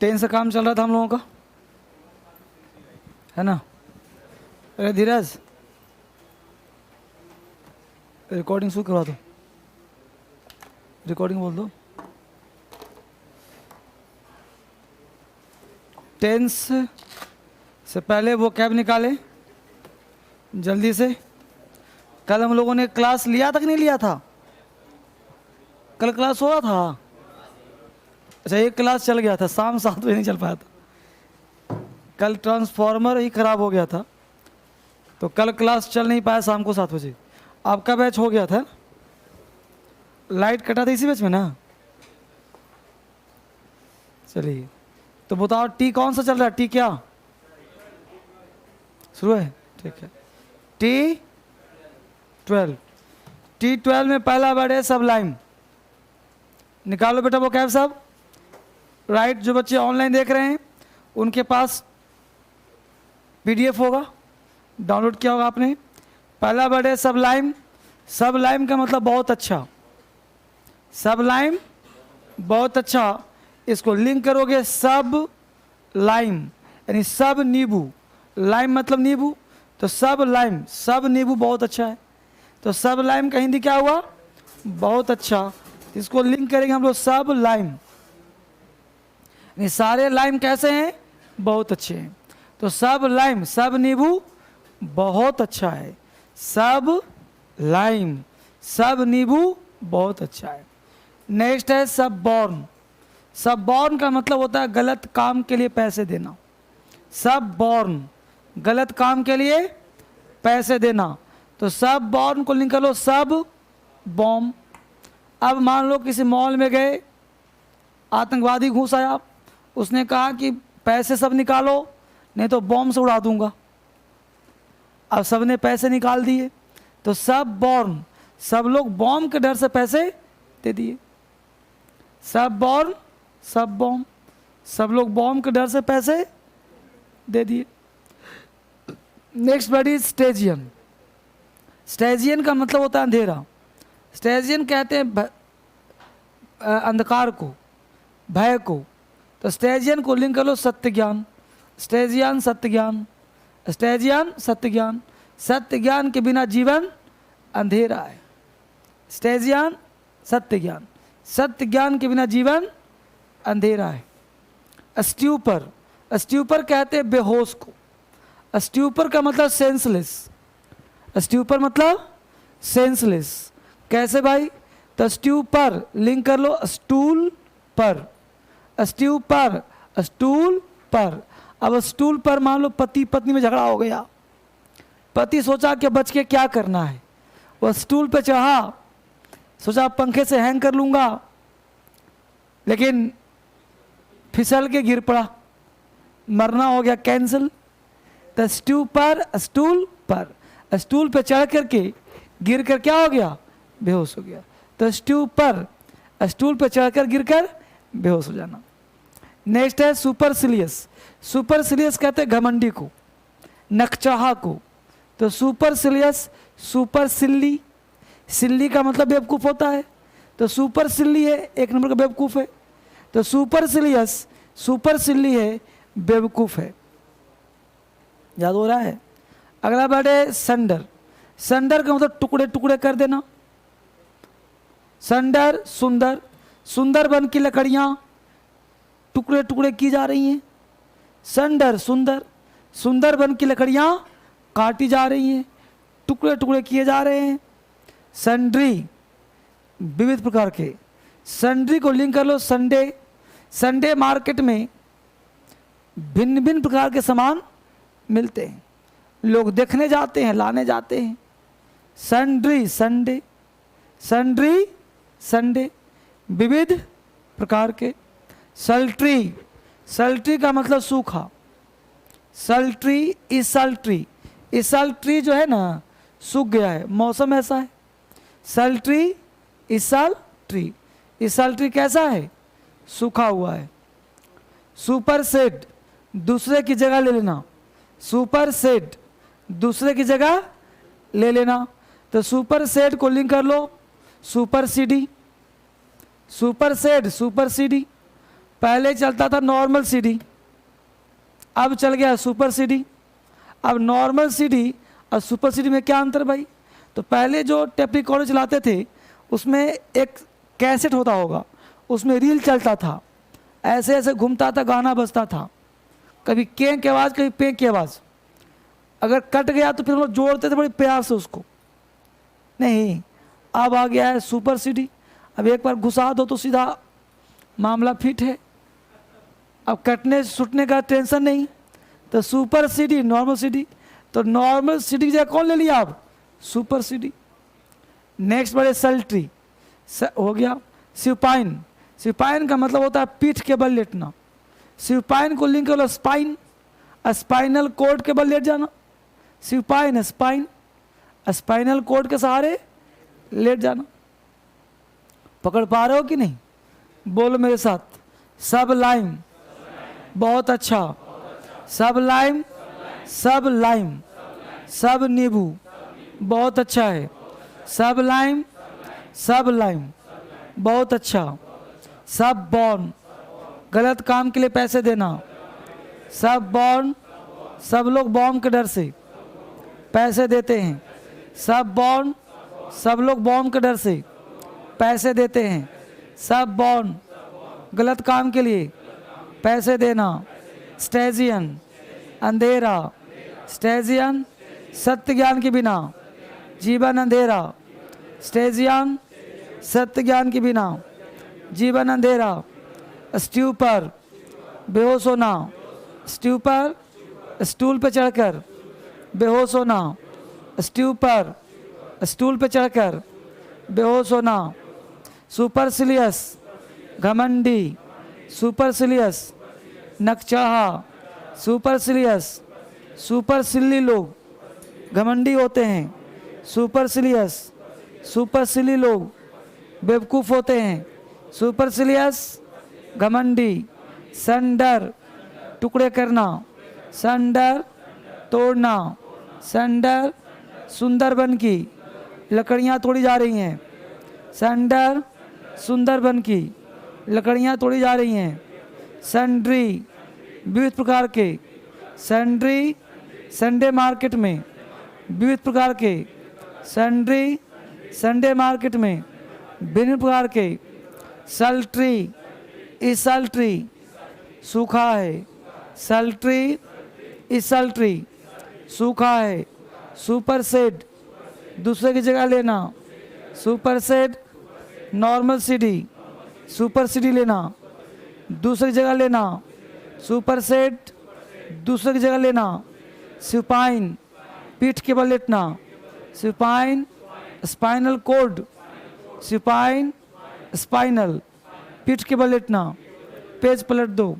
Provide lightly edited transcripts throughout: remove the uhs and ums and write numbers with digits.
Tense का काम चल रहा था हम लोगों का, है ना। अरे धीरज, रिकॉर्डिंग शुरू करवा दो, रिकॉर्डिंग बोल दो। टेंस से पहले वो कैब निकाले जल्दी से। कल हम लोगों ने क्लास लिया था कि नहीं लिया था? कल क्लास हुआ था। अच्छा, एक क्लास चल गया था, शाम 7 बजे नहीं चल पाया था। कल ट्रांसफार्मर ही खराब हो गया था, तो कल क्लास चल नहीं पाया शाम को 7 बजे। आपका बैच हो गया था, लाइट कटा था इसी बैच में ना। चलिए, तो बताओ टी कौन सा चल रहा है? टी क्या शुरू है? ठीक है, T12। T12 में पहला वर्ड है सबलाइम। निकालो बेटा वो कैब सब। राइट, जो बच्चे ऑनलाइन देख रहे हैं उनके पास PDF होगा, डाउनलोड किया होगा आपने। पहला वर्ड है सबलाइम। सबलाइम का मतलब बहुत अच्छा। सबलाइम बहुत अच्छा। इसको लिंक करोगे सब लाइम, यानी सब नींबू। लाइम मतलब नींबू, तो सब लाइम, सब नींबू बहुत अच्छा है। तो सब लाइम का हिंदी क्या हुआ? बहुत अच्छा। इसको लिंक करेंगे हम लोग सब लाइम, यानी सारे लाइम कैसे हैं? बहुत अच्छे हैं। तो सब लाइम, सब नींबू बहुत अच्छा है। सब लाइम, सब नींबू बहुत अच्छा है। नेक्स्ट है सब बॉर्न। सब बॉर्न का मतलब होता है गलत काम के लिए पैसे देना। सब बॉर्न, गलत काम के लिए पैसे देना। तो सब बॉर्न को लिंक कर लो सब बॉम्ब। अब मान लो किसी मॉल में गए, आतंकवादी घुस आया, उसने कहा कि पैसे सब निकालो नहीं तो बॉम्ब से उड़ा दूंगा। अब सबने पैसे निकाल दिए, तो सब बॉर्न, सब लोग बॉम्ब के डर से पैसे दे दिए। सब बॉर्न, सब बॉम्ब, सब लोग बॉम्ब के डर से पैसे दे दिए। Next word is Stygian. Stygian का मतलब होता है अंधेरा। स्टेजियन कहते हैं अंधकार को, भय को। तो स्टेजियन को लिंक कर लो सत्य ज्ञान। स्टेजियन सत्य ज्ञान, स्टेजियन सत्य ज्ञान। सत्य ज्ञान के बिना जीवन अंधेरा है। स्टेजियन सत्य ज्ञान, सत्य ज्ञान के बिना जीवन अंधेरा है। स्ट्यूपर, स्ट्यूपर कहते हैं बेहोश को। स्ट्यूपर का मतलब सेंसलेस। स्ट्यूपर मतलब सेंसलेस। कैसे भाई? तो स्ट्यूपर लिंक कर लो स्टूल पर। स्ट्यूपर, स्टूल पर। अब स्टूल पर मान लो पति पत्नी में झगड़ा हो गया, पति सोचा कि बच के क्या करना है, वह स्टूल पे चढ़ा, सोचा पंखे से हैंग कर लूंगा, लेकिन फिसल के गिर पड़ा, मरना हो गया कैंसिल। तो स्ट्यूपर, स्टूल पर, स्टूल पे चढ़ करके गिर कर क्या हो गया? बेहोश हो गया। तो स्ट्यूपर, स्टूल पे चढ़कर गिरकर बेहोश हो जाना। नेक्स्ट है सुपरसिलियस। सुपरसिलियस कहते हैं घमंडी को, नकचाहा को। तो सुपरसिलियस, सुपर सिल्ली, सिल्ली का मतलब बेवकूफ़ होता है, तो सुपर सिल्ली है, एक नंबर का बेवकूफ़ है। तो सुपरसिलियस, सुपर सिल्ली है, बेवकूफ़ है। याद हो रहा है? अगला वर्ड है संडर। संडर का मतलब टुकड़े टुकड़े कर देना। संडर सुंदर, सुंदर बन की लकड़ियां टुकड़े टुकड़े की जा रही हैं। संडर सुंदर, सुंदर बन की लकड़ियां काटी जा रही हैं, टुकड़े टुकड़े किए जा रहे हैं। सन्ड्री, विविध प्रकार के। सन्ड्री को लिंक कर लो संडे। संडे मार्केट में भिन्न भिन्न प्रकार के सामान मिलते हैं, लोग देखने जाते हैं, लाने जाते हैं। सन्ड्री संडे, सन्ड्री संडे, विविध प्रकार के। सल्ट्री, सल्ट्री का मतलब सूखा। सल्ट्री, इसल्ट्री, इसल्ट्री जो है ना सूख गया है, मौसम ऐसा है। सल्ट्री, इसल्ट्री, इसल्ट्री कैसा है? सूखा हुआ है। सुपर सेट, दूसरे की जगह ले लेना। सुपर सेट, दूसरे की जगह ले लेना। तो सुपर सेट को लिंक कर लो supersede. Super set, supersede. पहले चलता था नॉर्मल सीडी, अब चल गया सुपर सीडी। अब नॉर्मल सीडी और सुपर सीडी में क्या अंतर भाई? तो पहले जो टेप रिकॉर्डर चलाते थे उसमें एक कैसेट होता होगा, उसमें रील चलता था, ऐसे ऐसे घूमता था, गाना बजता था, कभी कें की आवाज़ कभी पे की आवाज़। अगर कट गया तो फिर हम लोग जोड़ते थे बड़े प्यार से उसको। नहीं, अब आ गया है सुपर सीडी। अब एक बार घुसा दो तो सीधा मामला फिट है, अब कटने छूटने का टेंशन नहीं। तो सुपर सीडी, नॉर्मल सीडी, तो नॉर्मल सीडी की जगह कौन ले लिया अब? Super CD. नेक्स्ट बड़े सल्ट्री हो गया। सिपाइन, सिपाइन का मतलब होता है पीठ के बल लेटना। सिपाइन को लिंक करो स्पाइन, स्पाइनल कोड के बल लेट जाना। सिपाइन स्पाइन, स्पाइनल कोड के सहारे लेट जाना। पकड़ पा रहे हो कि नहीं? बोलो मेरे साथ, सब लाइम, बहुत अच्छा, सब लाइम, सब लाइम, सब नींबू, बहुत अच्छा है, सब लाइम, सब लाइम, बहुत अच्छा, सब बॉर्न, गलत काम के लिए पैसे देना, सब बॉर्न, सब लोग बॉम्ब के डर से पैसे देते हैं, सब बॉर्न, सब लोग बॉम्ब के डर से पैसे देते हैं, सब बॉर्न, गलत काम के लिए पैसे देना। स्टेजियन, अंधेरा, स्टेजियन, सत्य ज्ञान के बिना जीवन अंधेरा। स्टेजियन, सत्य ज्ञान के बिना जीवन अंधेरा। स्ट्यूपर, बेहोश होना, स्ट्यूपर, स्टूल पे चढ़कर बेहोश होना, स्ट्यूपर, स्टूल पे चढ़कर बेहोश होना। सुपरसिलियस, घमंडी, सुपरसिलियस, नकचढ़ा, सुपरसिलियस, सुपरसिली लोग घमंडी होते हैं। सुपरसिलियस, सुपरसिली लोग बेवकूफ़ होते हैं। सुपरसिलियस, घमंडी। संडर, टुकड़े करना, संडर, तोड़ना, संडर, सुंदरबन की लकड़ियाँ तोड़ी जा रही हैं। संडर, सुंदरबन की लकड़ियाँ तोड़ी जा रही हैं। सन्ड्री, विविध प्रकार के, सन्ड्री, संडे मार्केट में विविध प्रकार के, सन्ड्री, संडे मार्केट में विभिन्न प्रकार के। सल्ट्री, इस सल्ट्री, सूखा है, सल्ट्री, इस सल्ट्री, सूखा है। सुपर सेड, दूसरे की जगह लेना, super said, normal CD, super CD लेना, दूसरी जगह लेना, सुपर सेट, दूसरे की जगह लेना। सुपाइन, पीठ के बल लेटना, supine, spinal cord, supine, spinal, पीठ के बल लेटना। पेज पलट दो,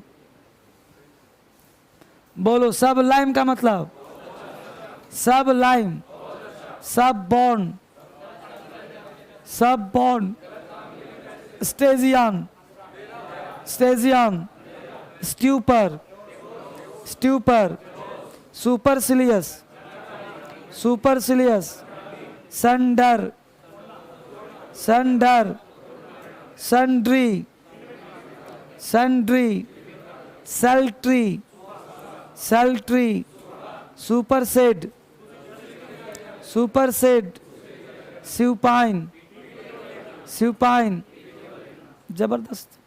बोलो सब लाइम का मतलब, सब lime, suborn, suborn. Stygian, Stygian, stupor, stupor, supercilious, supercilious, sunder, sunder, sundry, sundry, sultry, sultry, supersede, supersede, supine, supine. जबरदस्त,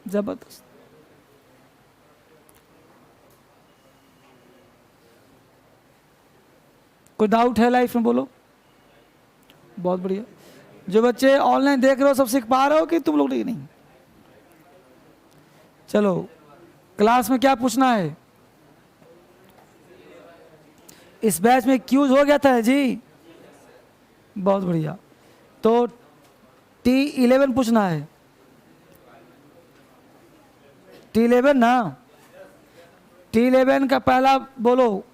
जबरदस्त। कोई डाउट है लाइफ में? बोलो। बहुत बढ़िया। जो बच्चे ऑनलाइन देख रहे हो सब सीख पा रहे हो कि तुम लोग नहीं? चलो क्लास में क्या पूछना है? इस बैच में क्यूज हो गया था जी, बहुत बढ़िया। तो T11 पूछना है, T11 ना। T11 का पहला बोलो,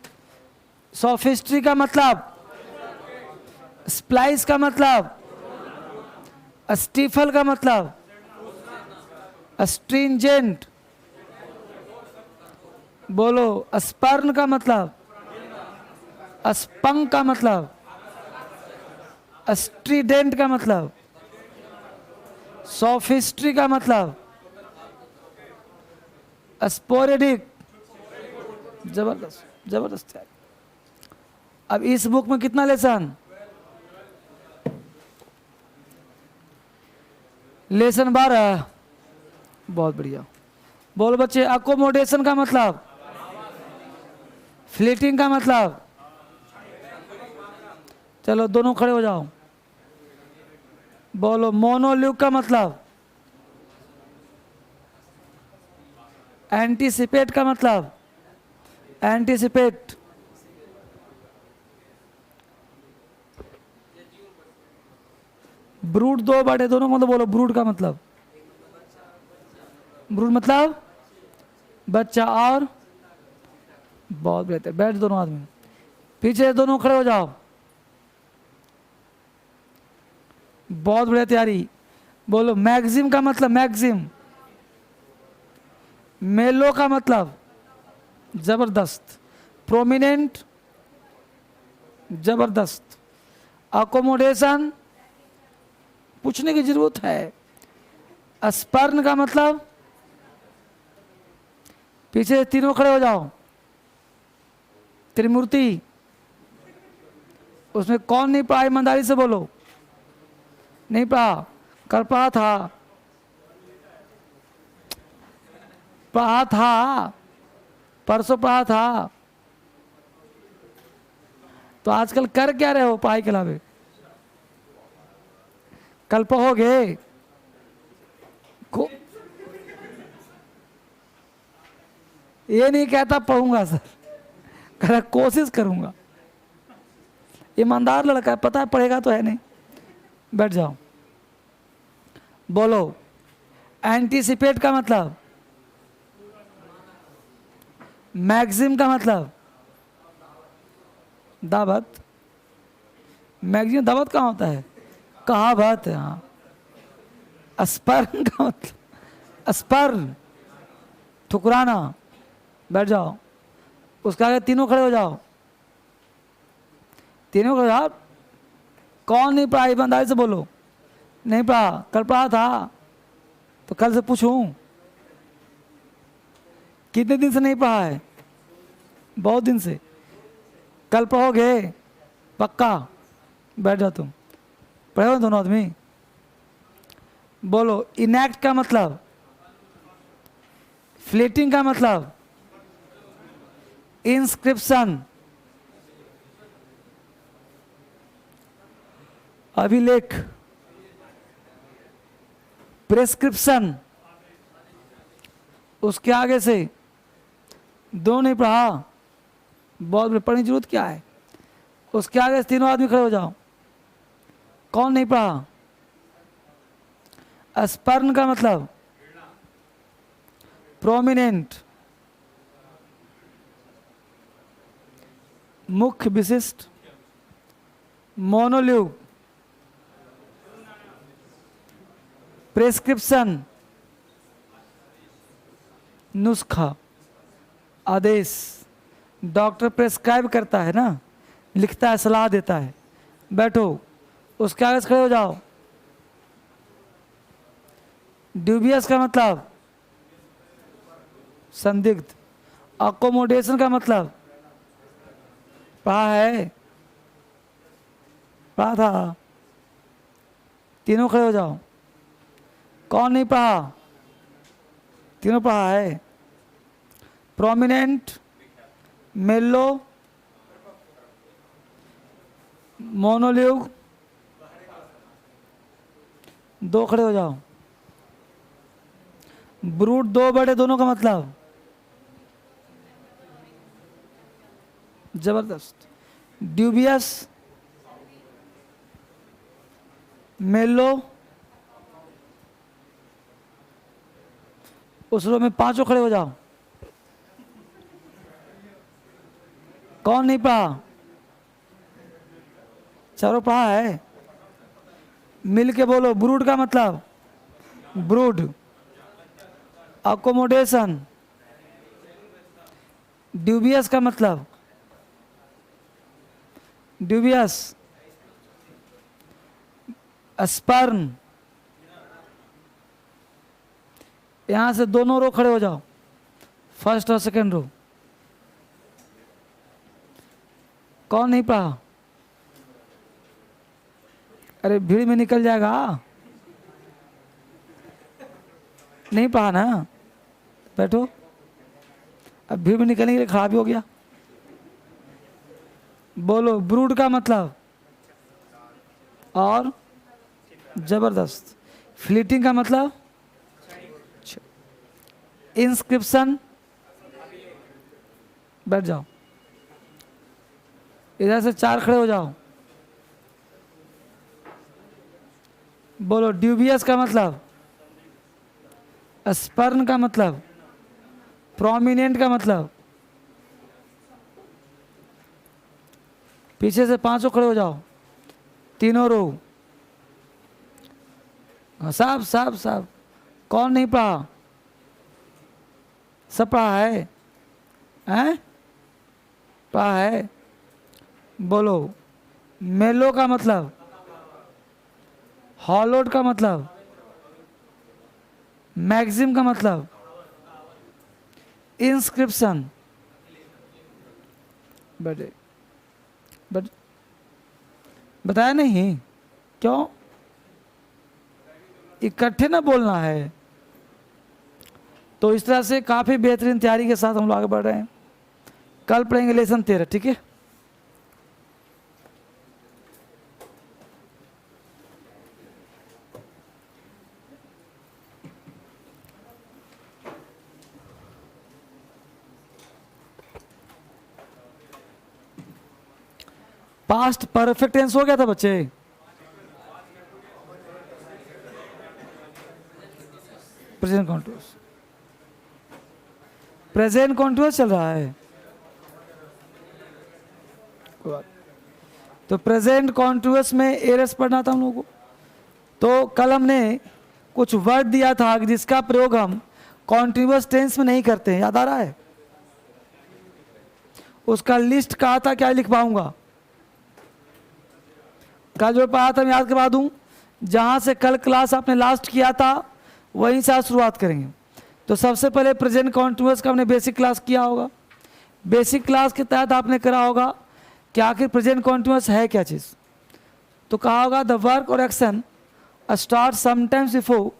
सोफिस्ट्री का मतलब, स्प्लाइस का मतलब, स्टीफल का मतलब, स्ट्रिंजेंट, बोलो स्पर्न का मतलब, स्पंग का मतलब, स्ट्रीडेंट का मतलब, सोफिस्ट्री का मतलब, स्पोरेडिक, जबरदस्त जबरदस्त है। अब इस बुक में कितना लेसन? लेसन 12। बहुत बढ़िया। बोलो बच्चे, अकोमोडेशन का मतलब, फ्लीटिंग का मतलब, चलो दोनों खड़े हो जाओ। बोलो मोनोल्यूक का मतलब, एंटीसिपेट का मतलब, एंटीसिपेट, ब्रूड 2 दोनों का मतलब बोलो। ब्रूड का मतलब, ब्रूड मतलब बच्चा और, बहुत बेहतर। बैठ दोनों आदमी, पीछे दोनों खड़े हो जाओ। बहुत बढ़िया तैयारी। बोलो मैक्सिम का मतलब, मैक्सिम, मेलो का मतलब जबरदस्त, प्रोमिनेंट जबरदस्त, अकोमोडेशन पूछने की जरूरत है। स्पर्न का मतलब, पीछे तीनों खड़े हो जाओ। त्रिमूर्ति, उसमें कौन नहीं पढ़ा? ईमानदारी से बोलो। नहीं पढ़ा? कल पढ़ा था, पढ़ा था, परसों पढ़ा था। तो आजकल कर क्या रहे हो पढ़ाई के अलावे? कल पढ़ोगे? ये नहीं कहता पढ़ूंगा सर, कह रहा कोशिश करूंगा। ईमानदार लड़का है, पता है पढ़ेगा तो है नहीं। बैठ जाओ। बोलो एंटीसिपेट का मतलब, मैक्सिम का मतलब दावत, मैक्सिम दावत कहाँ होता है? कहावत है। हाँ। स्पर्न का मतलब, स्पर्न ठुकराना। बैठ जाओ। उसके आगे तीनों खड़े हो जाओ, तीनों खड़े हो जाओ। कौन नहीं पढ़ा? ईमानदारी से बोलो। नहीं पढ़ा? कल पढ़ा था तो कल से पूछूं? कितने दिन से नहीं पढ़ा है? बहुत दिन से। कल पढ़ोगे पक्का? बैठ जाओ तुम। पढ़े हो दोनों आदमी? बोलो इनएक्ट का मतलब, फ्लेटिंग का मतलब, इंस्क्रिप्शन, अभिलेख, प्रेस्क्रिप्शन। उसके आगे से दो नहीं पढ़ा? बहुत पढ़ने की जरूरत क्या है? उसके आगे से तीनों आदमी खड़े हो जाओ। कौन नहीं पढ़ा? स्पर्न का मतलब प्रोमिनेंट, मुख्य विशिष्ट, मोनोल्यूग, प्रेस्क्रिप्शन नुस्खा, आदेश। डॉक्टर प्रेस्क्राइब करता है ना, लिखता है, सलाह देता है। बैठो। उसके आगे से खड़े हो जाओ। ड्यूबियस का मतलब संदिग्ध। अकोमोडेशन का मतलब पढ़ा है? पढ़ा था? तीनों खड़े हो जाओ। कौन नहीं पढ़ा? तीनों पढ़ा है। प्रोमिनेंट, मेलो, मोनोल्यूग, दो खड़े हो जाओ। ब्रूट 2 दोनों का मतलब जबरदस्त। ड्यूबियस, मेलो, उस रो में पांचों खड़े हो जाओ। कौन नहीं पढ़ा? चारों पढ़ा है। मिल के बोलो। ब्रूड का मतलब, ब्रूड, अकोमोडेशन। ड्यूबियस का मतलब, ड्यूबियस, स्पर्न। यहां से दोनों रो खड़े हो जाओ। फर्स्ट और सेकंड रो। कौन नहीं पढ़ा? अरे भीड़ में निकल जाएगा। नहीं पढ़ा ना, बैठो। अब भीड़ में निकलने के लिए खराब ही हो गया। बोलो, ब्रूड का मतलब और जबरदस्त। फ्लीटिंग का मतलब इंस्क्रिप्शन। बैठ जाओ, इधर से 4 खड़े हो जाओ। बोलो, ड्यूबियस का मतलब, स्पर्न का मतलब, प्रोमिनेंट का मतलब। पीछे से 5 खड़े हो जाओ, तीनों रो। साहब साहब साहब, कौन नहीं पढ़ा? सब पढ़ा है? हैं? पढ़ा है। बोलो, मेलो का मतलब, हॉलोड का मतलब, मैक्सिम का मतलब, इंस्क्रिप्शन। बट बताया नहीं क्यों? इकट्ठे ना बोलना है। तो इस तरह से काफ़ी बेहतरीन तैयारी के साथ हम लोग आगे बढ़ रहे हैं। कल पढ़ेंगे लेसन 13, ठीक है? पास्ट परफेक्ट टेंस हो गया था बच्चे? प्रेजेंट कॉन्टिन्यूअस, प्रेजेंट कॉन्टिन्यूअस चल रहा है। तो प्रेजेंट कॉन्टिन्यूअस में एरर्स पढ़ना था हम लोगों को। तो कल हमने कुछ वर्ड दिया था जिसका प्रयोग हम कॉन्टिन्यूअस टेंस में नहीं करते हैं, याद आ रहा है? उसका लिस्ट कहा था, क्या लिख पाऊंगा? कल जो पढ़ा था मैं याद करवा दूं। जहां से कल क्लास आपने लास्ट किया था वहीं से आज शुरुआत करेंगे। तो सबसे पहले प्रेजेंट कॉन्टिन्यूअस का हमने बेसिक क्लास किया होगा। बेसिक क्लास के तहत आपने करा होगा कि आखिर प्रेजेंट कॉन्टिन्यूअस है क्या चीज़। तो कहा होगा द वर्क और action start sometimes before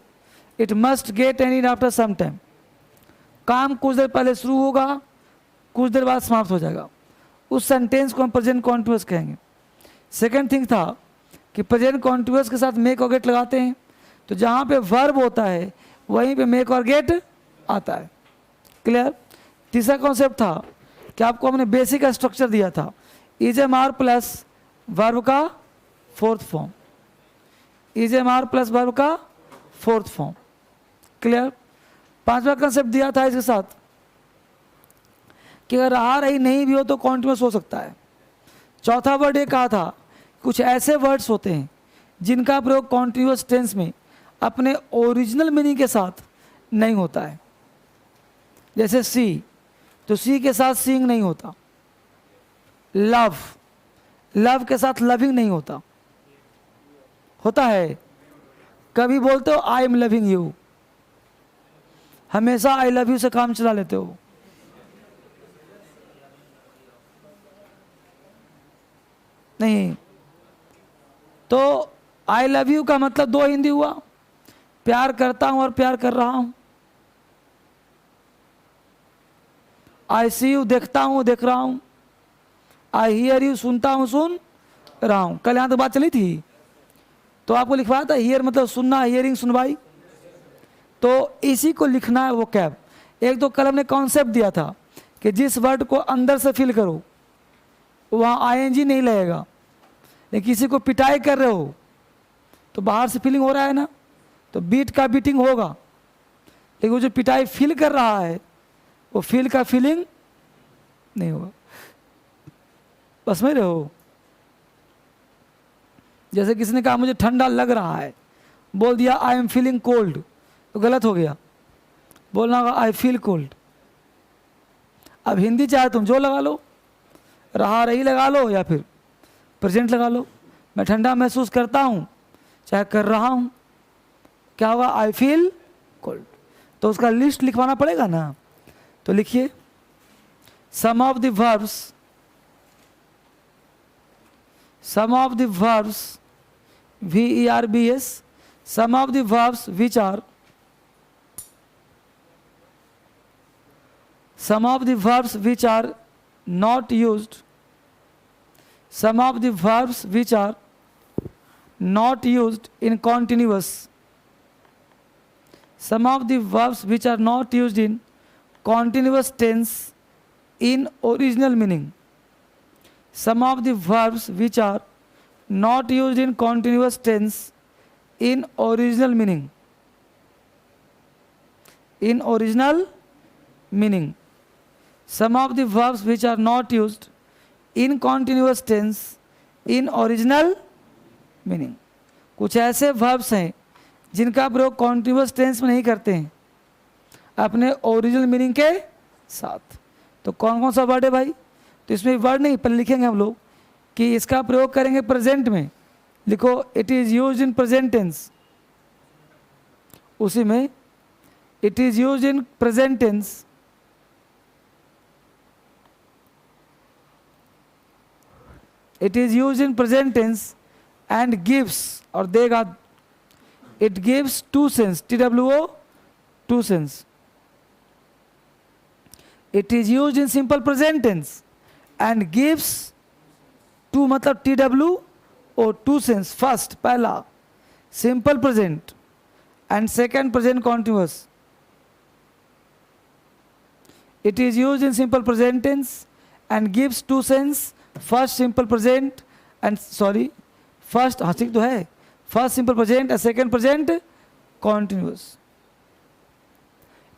it must get end after some time. काम कुछ देर पहले शुरू होगा, कुछ देर बाद समाप्त हो जाएगा। उस सेंटेंस को हम प्रेजेंट कॉन्टिन्यूअस कहेंगे। सेकेंड थिंग था कि प्रेजेंट कॉन्टिन्यूअस के साथ मेक और गेट लगाते हैं। तो जहाँ पे वर्ब होता है वहीं पे मेक और गेट आता है। क्लियर? तीसरा कॉन्सेप्ट था कि आपको हमने बेसिक स्ट्रक्चर दिया था, is am are plus verb का fourth form, is am are plus verb का फोर्थ फॉर्म। क्लियर? पांचवा कॉन्सेप्ट दिया था इसके साथ कि अगर आ रही नहीं भी हो तो कॉन्टिन्यूअस हो सकता है। चौथा वर्ड ये कहा था कुछ ऐसे वर्ड्स होते हैं जिनका प्रयोग कॉन्टिन्यूअस टेंस में अपने ओरिजिनल मीनिंग के साथ नहीं होता है। जैसे सी, तो सी के साथ सीइंग नहीं होता। लव, लव के साथ लविंग नहीं होता। होता है? कभी बोलते हो आई एम लविंग यू, हमेशा आई लव यू से काम चला लेते हो। नहीं। तो आई लव यू का मतलब दो हिंदी हुआ, प्यार करता हूं और प्यार कर रहा हूं। आई सी यू, देखता हूं देख रहा हूं। आई हियर यू, सुनता हूं सुन रहा हूं। कल यहां तक बात चली थी। तो आपको लिखवाया था हियर मतलब सुनना, हियरिंग सुनवाई। तो इसी को लिखना है वो कैब। एक तो कल हमने कॉन्सेप्ट दिया था कि जिस वर्ड को अंदर से फिल करो वहाँ आईएनजी नहीं लगेगा। लेकिन किसी को पिटाई कर रहे हो तो बाहर से फीलिंग हो रहा है ना, तो बीट का बीटिंग होगा। लेकिन वो जो पिटाई फील कर रहा है वो फील का फीलिंग नहीं होगा। बस में रहो। जैसे किसी ने कहा मुझे ठंडा लग रहा है, बोल दिया आई एम फीलिंग कोल्ड, तो गलत हो गया। बोलना होगा आई फील कोल्ड। अब हिंदी चाहे तुम जो लगा लो, रहा रही लगा लो या फिर प्रेजेंट लगा लो। मैं ठंडा महसूस करता हूँ चाहे कर रहा हूँ, क्या होगा? I feel cold. तो उसका लिस्ट लिखवाना पड़ेगा ना। तो लिखिए some of the verbs verbs, some of the verbs which are not used, some of the verbs which are not used in continuous, some of the verbs which are not used in continuous tense in original meaning, some of the verbs which are not used in continuous tense in original meaning, in original meaning, some of the verbs which are not used in continuous tense in original meaning. कुछ ऐसे verbs हैं जिनका प्रयोग continuous tense में नहीं करते हैं, अपने ओरिजिनल मीनिंग के साथ. तो कौन कौन सा वर्ड है भाई? तो इसमें वर्ड नहीं, पहले लिखेंगे हम लोग कि इसका प्रयोग करेंगे प्रेजेंट में. लिखो it is used in present tense, उसी में it is used in present tense, it is used in present tense and gives, और देगा, it gives two sense, TWO, two sense. It is used in simple present tense and gives two मतलब TWO two sense. First पहला simple present and second present continuous. It is used in simple present tense and gives two sense. First simple present and first हाँ ठीक तो है, first simple present, second present continuous.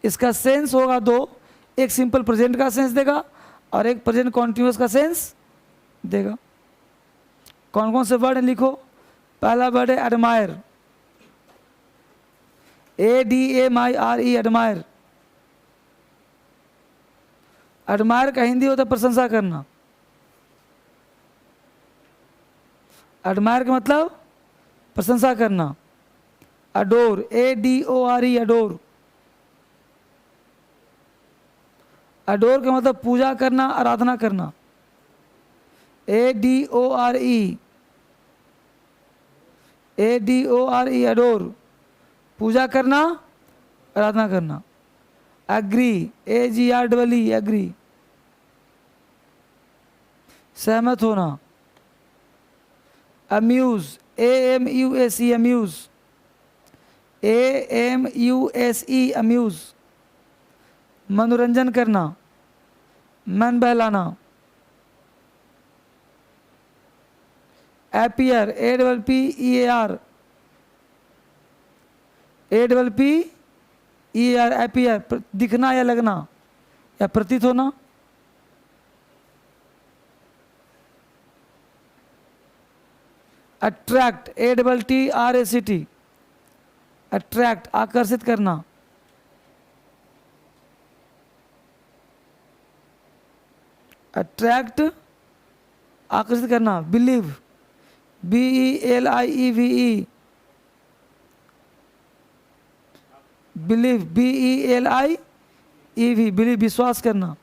इसका sense होगा दो, एक simple present का sense देगा और एक प्रेजेंट कॉन्टिन्यूस का सेंस देगा. कौन कौन से वर्ड है लिखो. पहला वर्ड है एडमायर, ADMIRE, एडमायर. एडमायर का हिंदी होता है प्रशंसा करना. एडमायर का मतलब प्रशंसा करना. Adore, ADORE, adore. अडोर का मतलब पूजा करना, आराधना करना. ADORE, अडोर, पूजा करना, आराधना करना. एग्री, AGREE, एग्री, सहमत होना. Amuse, AMUSE, amuse, AMUSE, amuse, मनोरंजन करना, मन बहलाना. एपियर, APPEAR, एपियर, दिखना या लगना या प्रतीत होना. अट्रैक्ट, ATTRACT, अट्रैक्ट, आकर्षित करना. अट्रैक्ट, आकर्षित करना. Believe, BELIEVE, believe, BELIEV, believe, विश्वास करना.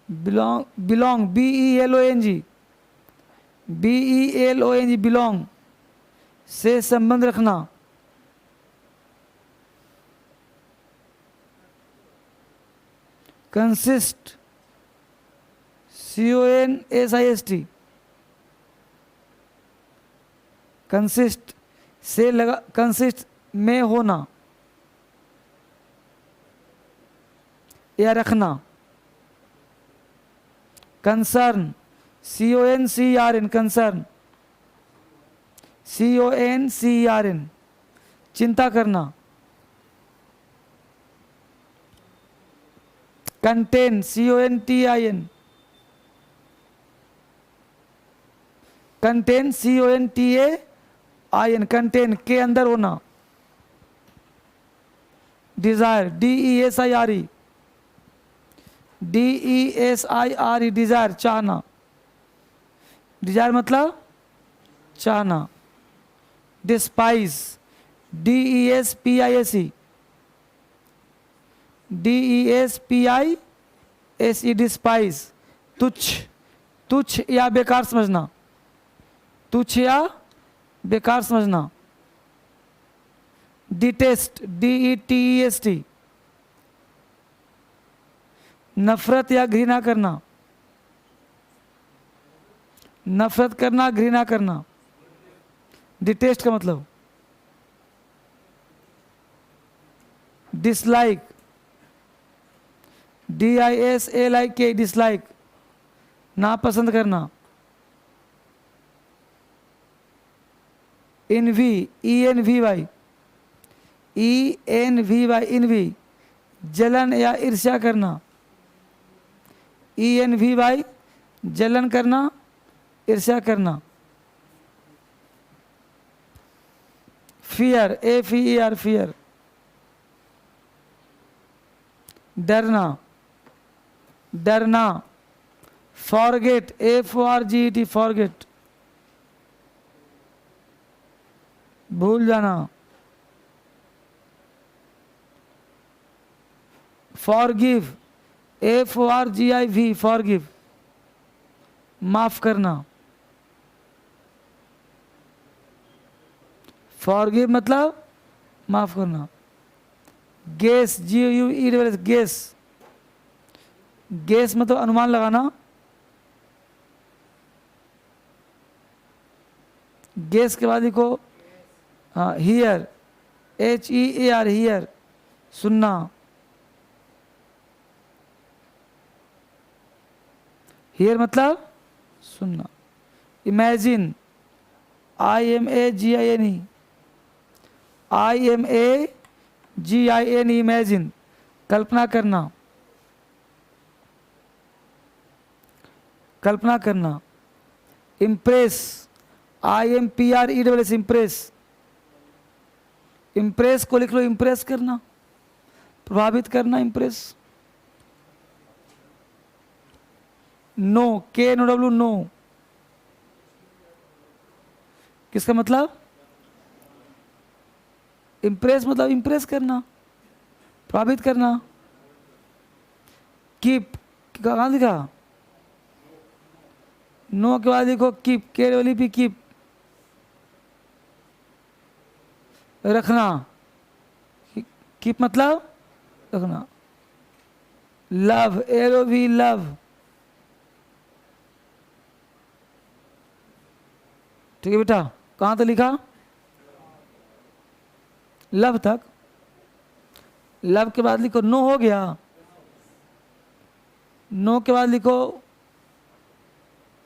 belong, BELONG, belong, से संबंध रखना. consist, CONSIST, consist से लगा, consist में होना या रखना. कंसर्न, CONCERN, कंसर्न, CONCERN, चिंता करना. Contain, CONTIN, contain, CONTAIN, contain, के अंदर होना. डिजायर, DESIRE, डिजायर, चाहना. डिजायर मतलब चाहना. डिस्पाइज, DESPIAC, DESPIACE, डिस्पाइस, तुच्छ, तुच्छ या बेकार समझना, तुच्छ या बेकार समझना। डिटेस्ट, DETEST, नफरत या घृणा करना, नफरत करना, घृणा करना। डिटेस्ट का मतलब डिसलाइक, DISLIK, डिसलाइक, नापसंद करना। इनवी, ENVY, ENVY, इनवी, जलन या ईर्ष्या करना। ENVY, जलन करना, ईर्ष्या करना। फियर, FER, फियर, डरना, डरना। फॉरगेट, FORGET, फॉरगेट, भूल जाना। फॉरगिव, FORGIV, फॉरगिव, माफ करना। फॉरगिव मतलब माफ करना। गेस, GUE, गेस, गेस मतलब अनुमान लगाना। गेस के बाद लिखो हाँ हियर, HEAR, हियर, सुनना। हियर मतलब सुनना। इमेजिन, IMAGINE, IMAGINE, इमेजिन, कल्पना करना, कल्पना करना। इम्प्रेस, IMPRESS, इम्प्रेस, इम्प्रेस को लिख लो इम्प्रेस करना, प्रभावित करना, इम्प्रेस। नो, KNOW, नो, किसका मतलब इम्प्रेस मतलब इम्प्रेस करना, प्रभावित करना। कीप, कहाँ लिखा? नो के बाद लिखो कीप, केवली भी कीप, रखना। कीप मतलब रखना। लव, LOV, लव, ठीक है बेटा। कहाँ तक लिखा? लव तक। लव के बाद लिखो नो, हो गया। नो के बाद लिखो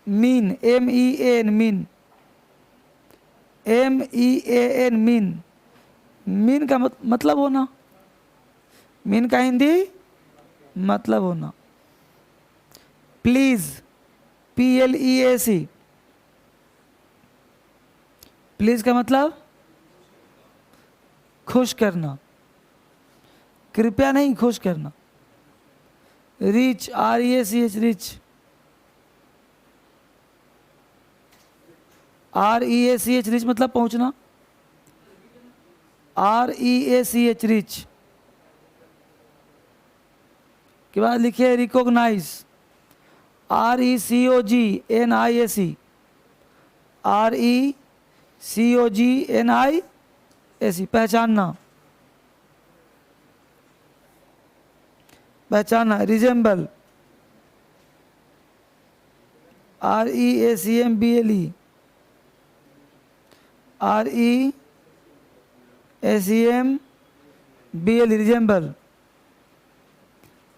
mean, MEAN, mean, MEAN, mean, mean का मतलब होना। मीन का हिंदी मतलब होना। प्लीज, PLEAC, प्लीज का मतलब खुश करना, कृपया नहीं, खुश करना। Reach, REACH, reach, REACH, reach मतलब पहुंचना। REACH, रीच के बाद लिखिए रिकॉग्नाइज, RECOGNIAC, RECOGNIAC, पहचानना, पहचानना। रिजेंबल, REACMBLE, REACMBLE, रिजेंबल,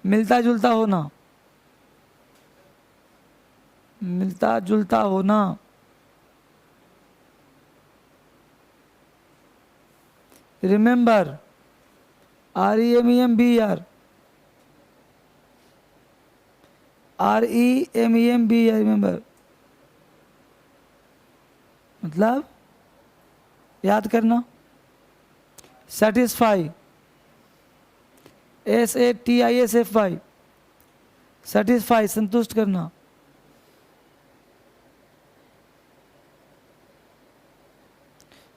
मिलता जुलता होना, मिलता जुलता होना। रिमेंबर, REMEMBER, REMEMBER, रिमेंबर मतलब याद करना। सेटिस्फाई, SATISFY, सेटिस्फाई, संतुष्ट करना।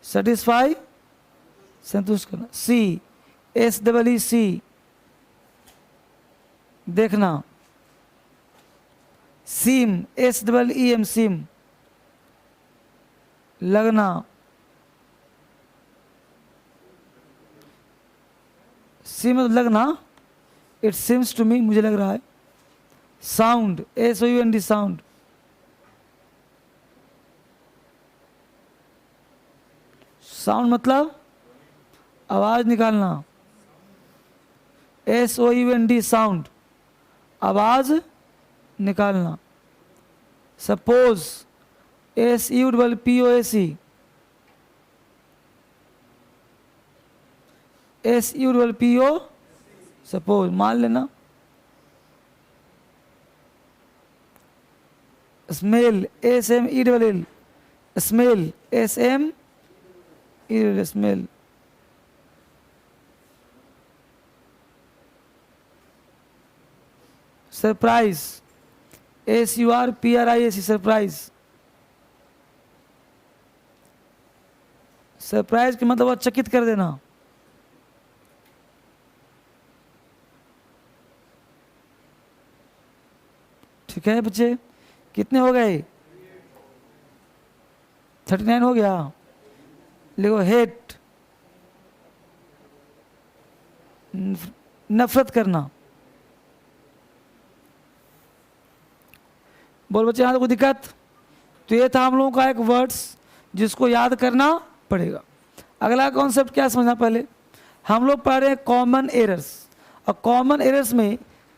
सेटिस्फाई संतुष्ट करना। सी, एस डबल ई सी, देखना। सीम, एस डबल ई एम, सीम, लगना। सी मतलब लगना, इट सीम्स टू मी, मुझे लग रहा है। Sound, S O U N D, sound, sound मतलब आवाज निकालना। S O U N D, sound, आवाज निकालना। Suppose, S U double P O S E, S U double P O, suppose, मान लेना। Smell, S M E double L, smell, S M E, smell. Surprise, S U R P R I S E, surprise. Surprise के मतलब चकित कर देना। ठीक है बच्चे, कितने हो गए? 39 हो गया। लिखो हेट, नफरत करना। बोल बच्चे, यहाँ तो कोई दिक्कत? तो ये था हम लोगों का एक वर्ड्स जिसको याद करना पड़ेगा। अगला कॉन्सेप्ट क्या समझना, पहले हम लोग पढ़ रहे हैं कॉमन एरर्स, और कॉमन एरर्स में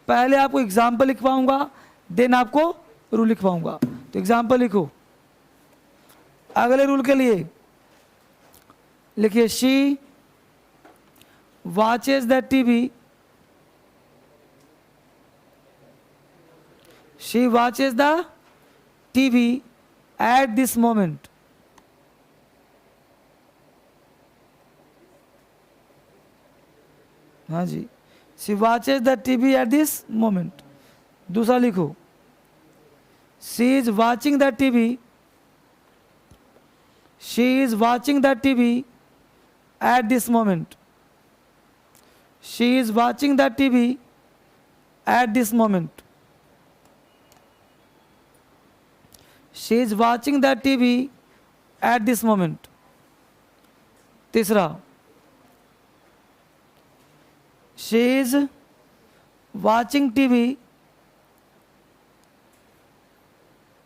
पहले आपको एग्जाम्पल लिखवाऊंगा, देन आपको रूल लिखवाऊंगा। तो एग्जाम्पल लिखो। अगले रूल के लिए लिखिए, she watches the TV, she watches the TV at this moment. हाँ जी, she watches the TV at this moment. दूसरा लिखो, she is watching the TV, she is watching the TV at this moment, she is watching the TV at this moment, she is watching the TV at this moment. तीसरा, she is watching TV,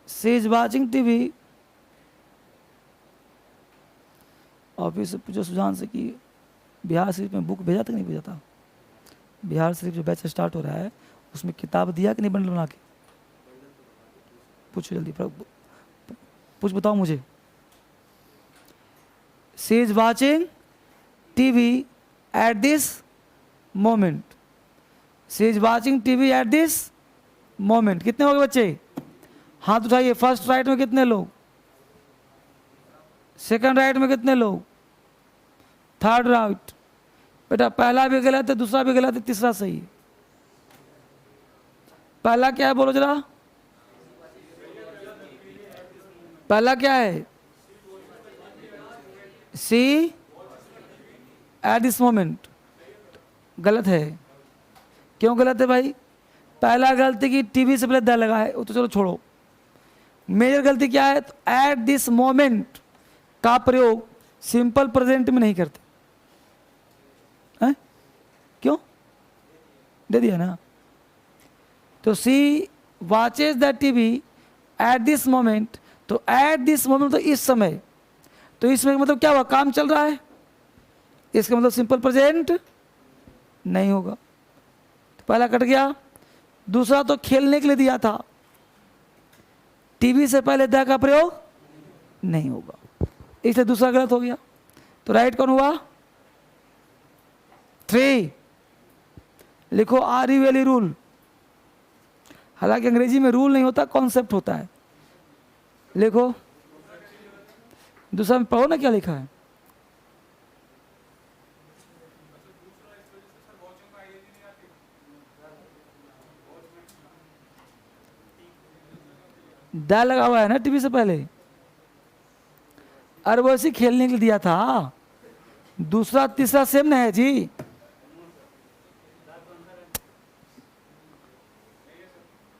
she is watching TV. Office से पूछो सुजान से कि बिहार शरीफ में book भेजा था कि नहीं भेजा था? बिहार शरीफ जो बैच स्टार्ट हो रहा है उसमें किताब दिया कि नहीं बंडल बना के? पूछो जल्दी, पूछ बताओ मुझे। She is watching TV at this moment, she is watching TV at this moment. कितने हो गए बच्चे? हाथ उठाइए। फर्स्ट राइट में कितने लोग? सेकंड राइट में कितने लोग? Third right. बेटा पहला भी गलत है, दूसरा भी गलत है, तीसरा सही है। पहला क्या है बोलो जरा? पहला क्या है? सी एट दिस मोमेंट। गलत है। क्यों गलत है भाई? पहला गलती की टीवी से पहले द लगा है, वो तो चलो छोड़ो। मेजर गलती क्या है? तो एट दिस मोमेंट का प्रयोग सिंपल प्रेजेंट में नहीं करते हैं? क्यों? दे दिया ना। तो she watches the TV at this moment, तो एट दिस मोमेंट तो इस समय, तो इसमें मतलब क्या हुआ? काम चल रहा है, इसका मतलब सिंपल प्रेजेंट नहीं होगा। तो पहला कट गया। दूसरा तो खेलने के लिए दिया था, टीवी से पहले द का प्रयोग नहीं होगा, इसलिए दूसरा गलत हो गया। तो राइट कौन हुआ? 3। लिखो आर यू वैली रूल। हालांकि अंग्रेजी में रूल नहीं होता, कॉन्सेप्ट होता है। लिखो, दूसरा में पढ़ो ना क्या लिखा है। द लगा हुआ है ना टीवी से पहले, और वो ऐसे खेलने के लिए दिया था, दूसरा तीसरा सेम नहीं है जी।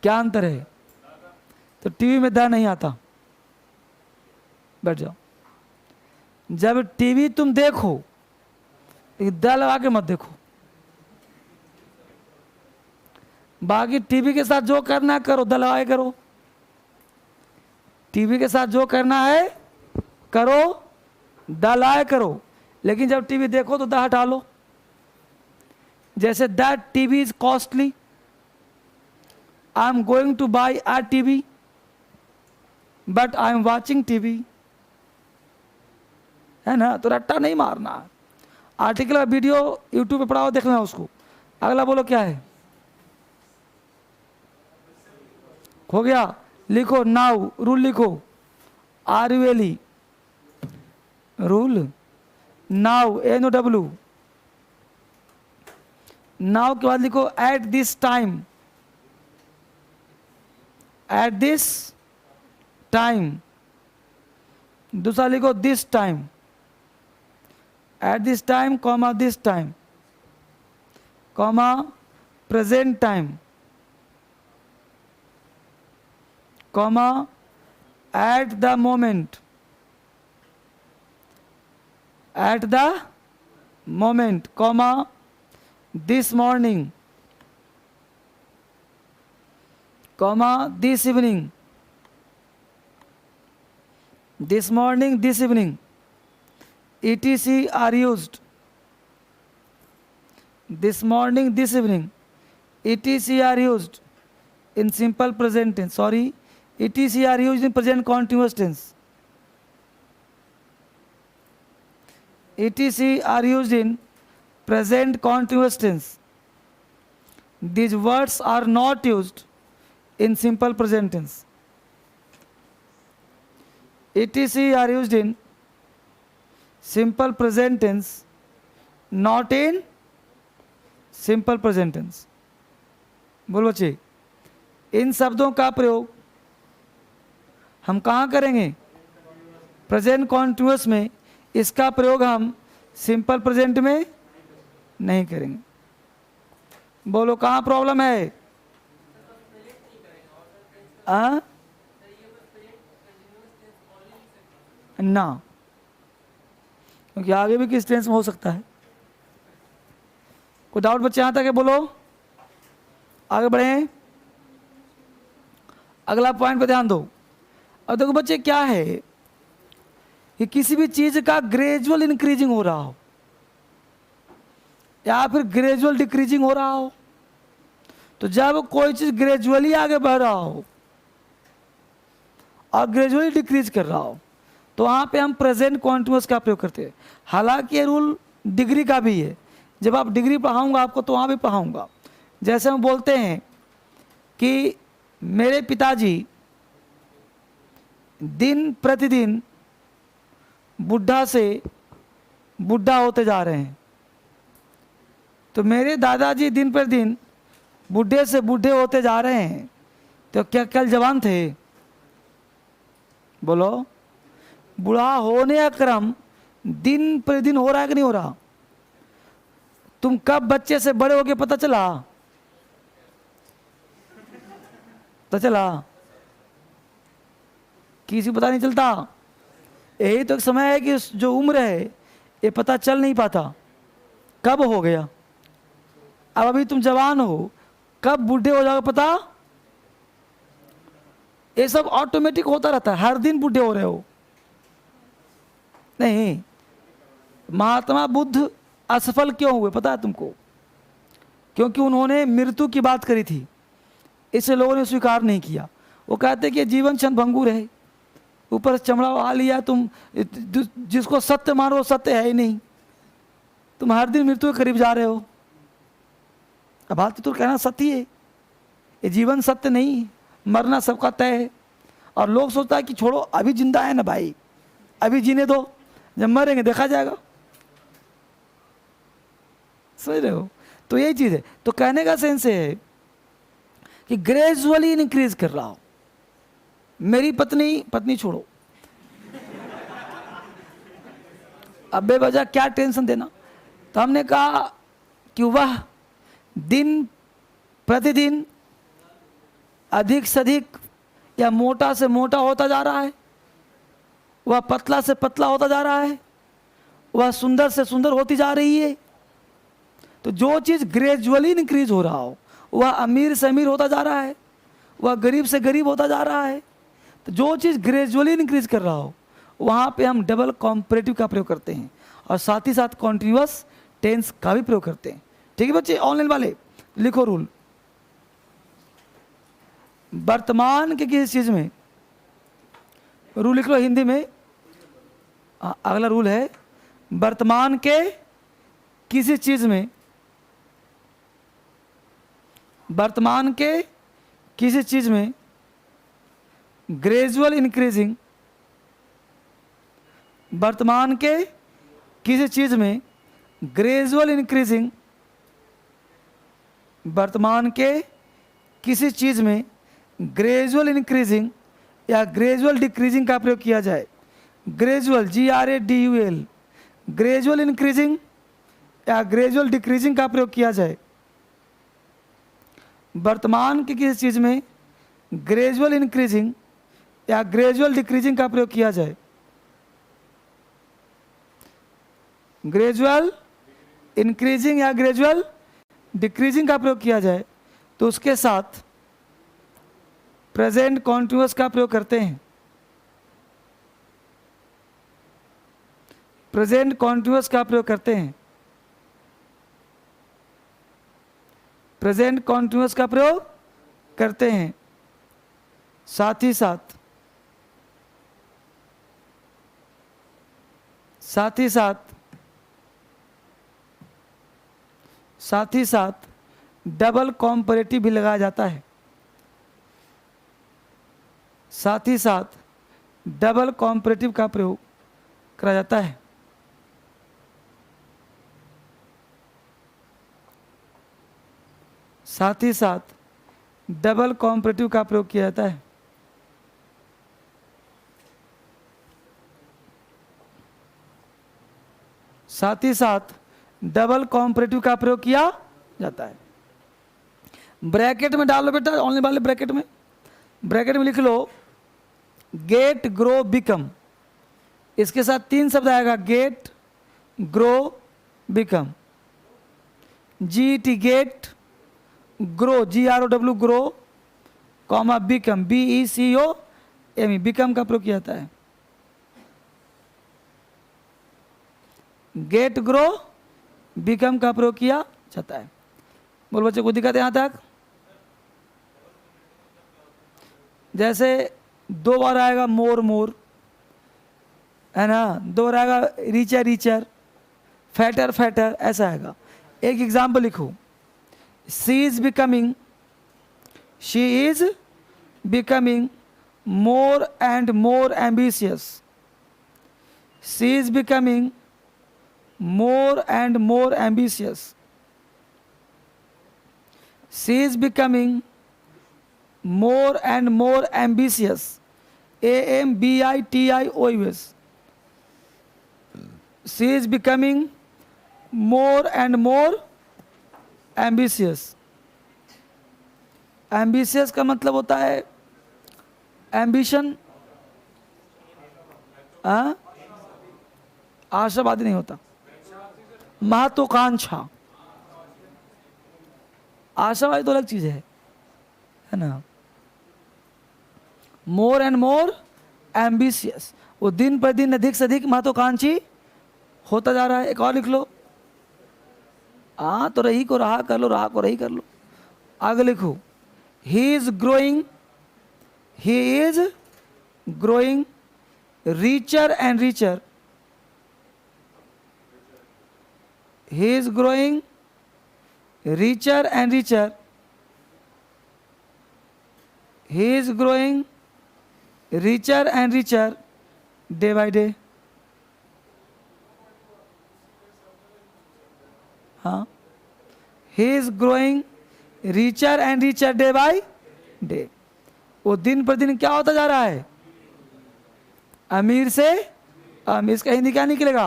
क्या अंतर है? तो टीवी में द नहीं आता। बैठ जाओ। जब टीवी तुम देखो, द लगा के मत देखो। बाकी टीवी के साथ जो करना है करो, द लगाए करो। टीवी के साथ जो करना है करो, द लाए करो। लेकिन जब टीवी देखो तो द हटा लो। जैसे that TV is costly, I am going two by a TV but I am watching TV, है ना? तो रट्टा नहीं मारना। आर्टिकल वीडियो यूट्यूब पे पढ़ाओ, देखना उसको। अगला बोलो क्या है? हो गया। लिखो नाउ, रूल लिखो। R U L E, rule. Now, NOW। Now के बाद लिखो at this time. At this time. दूसरा लिखो this time. At this time comma this time comma present time comma at the moment. At the moment comma this morning comma this evening. This morning, this evening. ETC are used. This morning, this evening. ETC are used in simple present tense. Sorry, ETC are used in present continuous tense. ETC are used in present continuous tense. These words are not used in simple present tense. ETC are used in simple present tense, not in simple present tense. बोलो बच्चे, इन शब्दों का प्रयोग हम कहाँ करेंगे? Present continuous में। इसका प्रयोग हम सिंपल प्रेजेंट में नहीं करेंगे। बोलो कहाँ प्रॉब्लम है? ना, क्योंकि आगे भी किस टेंस में हो सकता है। कोई डाउट बच्चे यहाँ तक है? बोलो, आगे बढ़े। अगला पॉइंट पे ध्यान दो। अब देखो बच्चे, क्या है कि किसी भी चीज का ग्रेजुअल इंक्रीजिंग हो रहा हो या फिर ग्रेजुअल डिक्रीजिंग हो रहा हो, तो जब कोई चीज ग्रेजुअली आगे बढ़ रहा हो और ग्रेजुअली डिक्रीज कर रहा हो, तो वहाँ पे हम प्रेजेंट कॉन्टिन्यूअस का प्रयोग करते हैं। हालांकि ये रूल डिग्री का भी है। जब आप डिग्री पढ़ाऊंगा आपको तो वहाँ भी पढ़ाऊंगा। जैसे हम बोलते हैं कि मेरे पिताजी दिन प्रतिदिन बुढ़ा से बुढ़ा होते जा रहे हैं, तो मेरे दादाजी दिन पर दिन बूढ़े से बूढ़े होते जा रहे हैं। तो क्या कल जवान थे? बोलो, बूढ़ा होने का क्रम दिन पर दिन हो रहा है कि नहीं हो रहा? तुम कब बच्चे से बड़े हो गए पता चला? पता चला? किसी को पता नहीं चलता। यही तो एक समय है कि जो उम्र है ये पता चल नहीं पाता कब हो गया। अब अभी तुम जवान हो, कब बूढ़े हो जाओगे पता? ये सब ऑटोमेटिक होता रहता है। हर दिन बूढ़े हो रहे हो नहीं। महात्मा बुद्ध असफल क्यों हुए पता है तुमको? क्योंकि उन्होंने मृत्यु की बात करी थी, इसे लोगों ने स्वीकार नहीं किया। वो कहते कि जीवन क्षण भंगुर है, ऊपर चमड़ा आ लिया तुम, जिसको सत्य मानो वो सत्य है ही नहीं। तुम हर दिन मृत्यु के करीब जा रहे हो। अब बात तो कहना सत्य है, ये जीवन सत्य नहीं है, मरना सबका तय है। और लोग सोचता है कि छोड़ो अभी जिंदा है ना भाई, अभी जीने दो, जब मरेंगे देखा जाएगा। समझ रहे हो? तो यही चीज है। तो कहने का सेंस है कि ग्रेजुअली इंक्रीज कर रहा हो। मेरी पत्नी छोड़ो, अब बेवजह क्या टेंशन देना। तो हमने कहा कि वह दिन प्रतिदिन अधिक से अधिक या मोटा से मोटा होता जा रहा है, वह पतला से पतला होता जा रहा है, वह सुंदर से सुंदर होती जा रही है। तो जो चीज़ ग्रेजुअली इंक्रीज हो रहा हो, वह अमीर से अमीर होता जा रहा है, वह गरीब से गरीब होता जा रहा है। तो जो चीज़ ग्रेजुअली इंक्रीज कर रहा हो, वहाँ पे हम डबल कॉम्परेटिव का प्रयोग करते हैं और साथ ही साथ कॉन्टिन्यूअस टेंस का भी प्रयोग करते हैं। ठीक है बच्चे, ऑनलाइन वाले लिखो रूल। वर्तमान के किसी चीज़ में, रूल लिख लो हिंदी में। अगला रूल है वर्तमान के किसी चीज़ में, वर्तमान के किसी चीज़ में ग्रेजुअल इंक्रीजिंग, वर्तमान के किसी चीज़ में ग्रेजुअल इंक्रीजिंग, वर्तमान के किसी चीज़ में ग्रेजुअल इंक्रीजिंग या ग्रेजुअल डिक्रीजिंग का प्रयोग किया जाए। ग्रेजुअल GRADUAL, ग्रेजुअल इंक्रीजिंग या ग्रेजुअल डिक्रीजिंग का प्रयोग किया जाए। वर्तमान की किसी चीज़ में ग्रेजुअल इंक्रीजिंग या ग्रेजुअल डिक्रीजिंग का प्रयोग किया जाए। ग्रेजुअल इंक्रीजिंग या ग्रेजुअल डिक्रीजिंग का प्रयोग किया जाए तो उसके साथ प्रेजेंट कॉन्टिन्यूअस का प्रयोग करते हैं। प्रेजेंट कॉन्टिन्यूअस का प्रयोग करते हैं। प्रेजेंट कॉन्टिन्यूअस का प्रयोग करते हैं। साथ ही साथ डबल कॉम्परेटिव भी लगाया जाता है। साथ ही साथ डबल कॉम्परेटिव का प्रयोग करा जाता है। साथ ही साथ डबल कॉम्परेटिव का प्रयोग किया जाता है। साथ ही साथ डबल कॉम्परेटिव का प्रयोग किया जाता है। ब्रैकेट में डाल लो बेटा, ऑनलाइन वाले ब्रैकेट में लिख लो गेट ग्रो बिकम। इसके साथ 3 शब्द आएगा, get grow become. GET get, grow GROW grow, comma become BECOME, become का प्रयोग किया जाता है। गेट ग्रो बिकम का प्रयोग किया जाता है। बोल बच्चे, को दिक्कत है यहाँ तक? जैसे 2 बार आएगा मोर, है ना, 2 बार आएगा रिचर, फैटर, ऐसा आएगा। एक एग्जाम्पल लिखो, she is becoming more and more ambitious. She is becoming more and more ambitious. She is becoming more and more ambitious. AMBITIOUS. She is becoming more and more ambitious. Ambitious का मतलब होता है ambition, आशावादी नहीं होता, महत्वाकांक्षा। आशावादी तो अलग चीज है ना। मोर एंड मोर एम्बिशियस, वो दिन पर दिन अधिक से अधिक महत्वाकांक्षी होता जा रहा है। एक और लिख लो, तो रही को रहा कर लो, रहा को रही कर लो। आगे लिखो, he is growing richer and richer. He is growing richer and richer. He is growing richer and richer day by day. He is growing richer and richer day by day. वो दिन पर दिन क्या होता जा रहा है? अमीर से, इसका हिंदी क्या निकलेगा?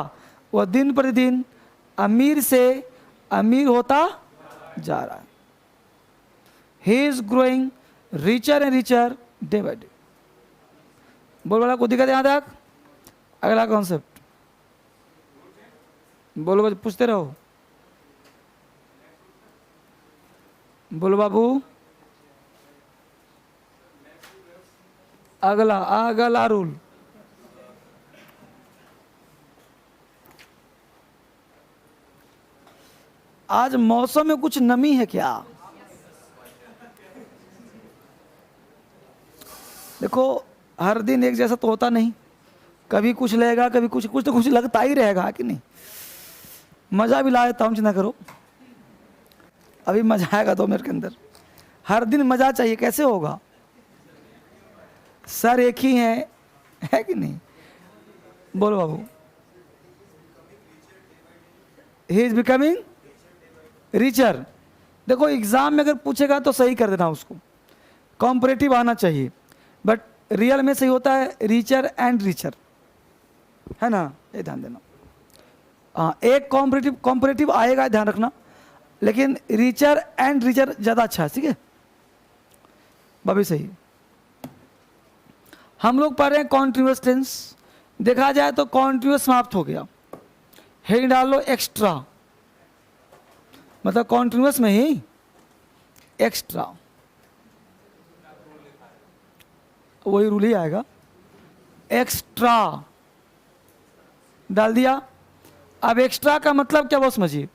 वह दिन प्रतिदिन अमीर से अमीर होता जा रहा है। He is growing richer and richer day by day. बोल वाला को दिक्कत यहाँ तक? अगला कॉन्सेप्ट बोलो, बच्चे पूछते रहो। बोलो बाबू। अगला अगला रूल, आज मौसम में कुछ नमी है क्या? देखो हर दिन एक जैसा तो होता नहीं, कभी कुछ लगेगा कभी कुछ, कुछ तो कुछ लगता ही रहेगा कि नहीं। मज़ा भी लाए तो चिंता करो, अभी मज़ा आएगा 2 मिनट के अंदर। हर दिन मज़ा चाहिए, कैसे होगा? सर एक ही है कि नहीं? बोलो बाबू। He is becoming richer. देखो एग्जाम में अगर पूछेगा तो सही कर देना उसको, कॉम्परेटिव आना चाहिए, बट रियल में सही होता है रिचर एंड रिचर, है ना, ये ध्यान देना। हाँ एक कॉम्परेटिव आएगा, ध्यान रखना, लेकिन रिचर एंड रिचर ज़्यादा अच्छा है, ठीक है भाभी सही। हम लोग पढ़ रहे हैं कॉन्टिन्यूअस टेंस। देखा जाए तो कॉन्टिन्यूअस समाप्त हो गया, हेडिंग डाल लो एक्स्ट्रा, मतलब कॉन्टिन्यूअस में ही एक्स्ट्रा, वही रूल ही आएगा, एक्स्ट्रा डाल दिया। अब एक्स्ट्रा का मतलब क्या वो समझिए।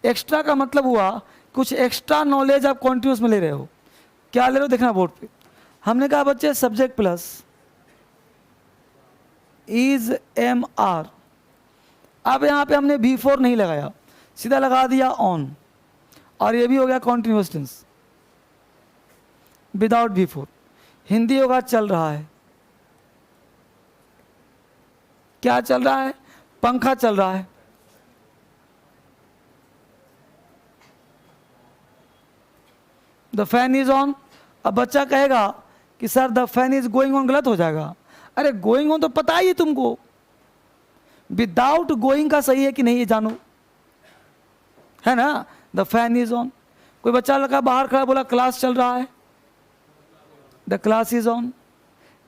एक्स्ट्रा का मतलब हुआ कुछ एक्स्ट्रा नॉलेज आप कॉन्टिन्यूअस में ले रहे हो। क्या ले रहे हो देखना बोर्ड पे। हमने कहा बच्चे subject plus is am are. अब यहाँ पे हमने V4 नहीं लगाया, सीधा लगा दिया ऑन, और ये भी हो गया continuous tense without V4। Hindi होगा चल रहा है। क्या चल रहा है? पंखा चल रहा है। The fan is on. अब बच्चा कहेगा कि sir the fan is going on, गलत हो जाएगा। अरे गोइंग ऑन तो पता ही है तुमको, विदाउट गोइंग का सही है कि नहीं ये जानो, है ना। The fan is on. कोई बच्चा लगा बाहर खड़ा बोला क्लास चल रहा है, द क्लास इज ऑन।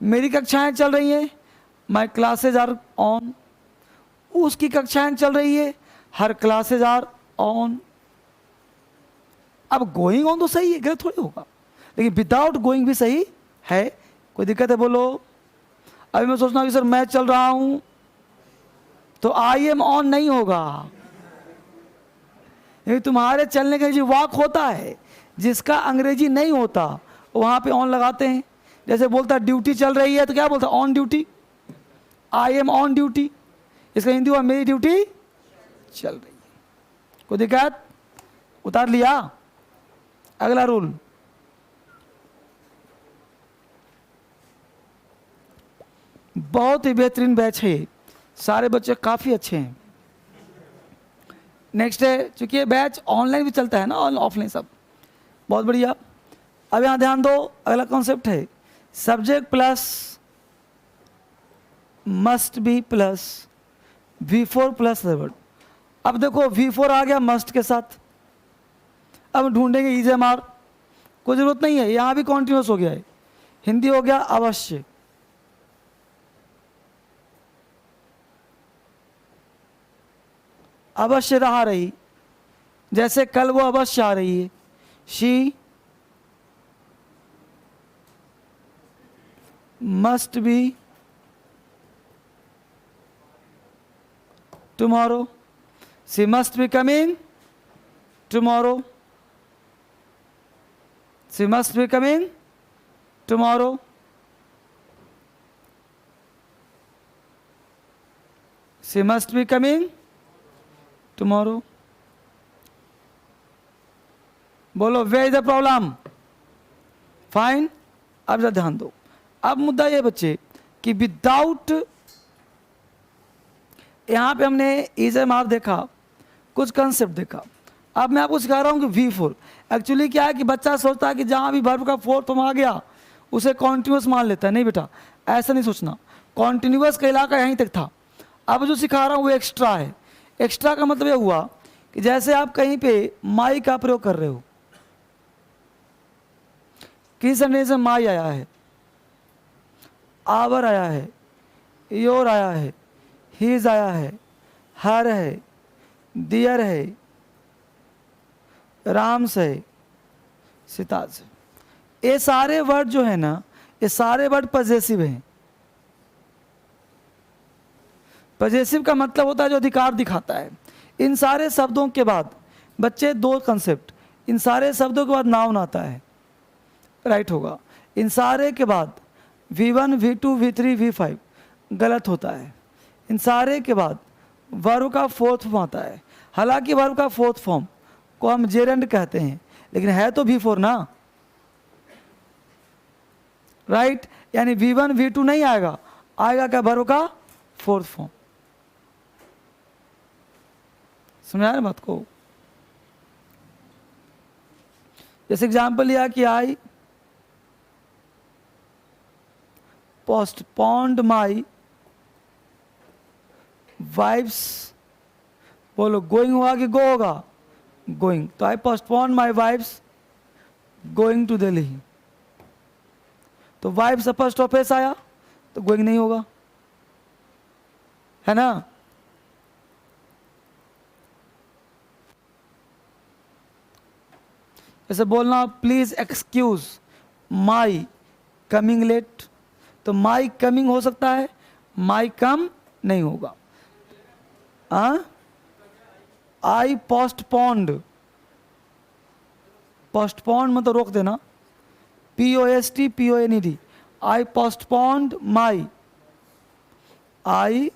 मेरी कक्षाएं चल रही हैं, माई क्लासेज आर ऑन। उसकी कक्षाएं चल रही है, हर क्लासेज आर ऑन। अब गोइंग ऑन तो सही है, गलत थोड़ी होगा, लेकिन विदाउट गोइंग भी सही है। कोई दिक्कत है बोलो। अभी मैं सोचना कि सर मैं चल रहा हूं तो आई एम ऑन नहीं होगा, ये तुम्हारे चलने का जो वाक होता है जिसका अंग्रेजी नहीं होता वहां पे ऑन लगाते हैं। जैसे बोलता ड्यूटी चल रही है तो क्या बोलता on duty, I am on duty. इसका हिंदी हुआ मेरी ड्यूटी चल रही है। कोई दिक्कत? उतार लिया। अगला रूल, बहुत ही बेहतरीन बैच है, सारे बच्चे काफ़ी अच्छे हैं। नेक्स्ट है, चूंकि ये बैच ऑनलाइन भी चलता है ना, ऑफलाइन सब, बहुत बढ़िया। अब यहाँ ध्यान दो, अगला कॉन्सेप्ट है subject plus must be plus V4 plus verb. अब देखो V4 आ गया मस्ट के साथ, अब ढूंढेंगे इज एम आर, कोई जरूरत नहीं है, यहाँ भी कॉन्टिन्यूस हो गया है। हिंदी हो गया अवश्य, अवश्य रहा रही, जैसे कल वो अवश्य आ रही है। She must be tomorrow, she must be coming tomorrow, she must be coming tomorrow. She must be coming tomorrow. बोलो where is the problem? Fine. अब जरा ध्यान दो, अब मुद्दा ये बच्चे कि विदाउट, यहां पे हमने इज एम आर देखा, कुछ कंसेप्ट देखा। अब मैं आपको सिखा रहा हूं कि V4 एक्चुअली क्या है कि बच्चा सोचता है कि जहां भी वर्ब का फोर्थ फॉर्म आ गया उसे कॉन्टिन्यूस मान लेता है। नहीं बेटा, ऐसा नहीं सोचना, कॉन्टिन्यूस का इलाका यहीं तक था। अब जो सिखा रहा हूं वो एक्स्ट्रा है, एक्स्ट्रा का मतलब ये हुआ कि जैसे आप कहीं पे माई का प्रयोग कर रहे हो, किसी सेंटेंस में माई आया है, आवर आया है, योर आया है, हीज आया है, हर है, दियर है, राम्स है, सिताज है। ये सारे वर्ड जो है ना, ये सारे वर्ड पॉजेसिव हैं। पॉजेसिव का मतलब होता है जो अधिकार दिखाता है। इन सारे शब्दों के बाद बच्चे दो कंसेप्ट, इन सारे शब्दों के बाद नाउन आता है, राइट होगा। इन सारे के बाद V1 V2 V3 V5 गलत होता है। इन सारे के बाद वर्ब का फोर्थ फॉर्म आता है। हालांकि वर्ब का फोर्थ फॉर्म को हम जेरेंड कहते हैं, लेकिन है तो V4 ना, राइट। यानी V1 V2 नहीं आएगा, आएगा क्या? वर्ब का फोर्थ फॉर्म। समझा ना बात को? जैसे एग्जाम्पल लिया कि आई पोस्टपोन्ड माई वाइफ्स, बोलो गोइंग होगा कि गो होगा? गोइंग। तो I postponed my wife's going to Delhi. तो वाइफ्स फर्स्ट एस आया तो गोइंग नहीं होगा, है ना। जैसे बोलना please excuse my coming late, तो माई कमिंग हो सकता है, माई कम नहीं होगा। आई पोस्टपोन्ड, पोस्टपोन्ड मतलब रोक देना, POSTPONED। आई पोस्टपोन्ड माई, आई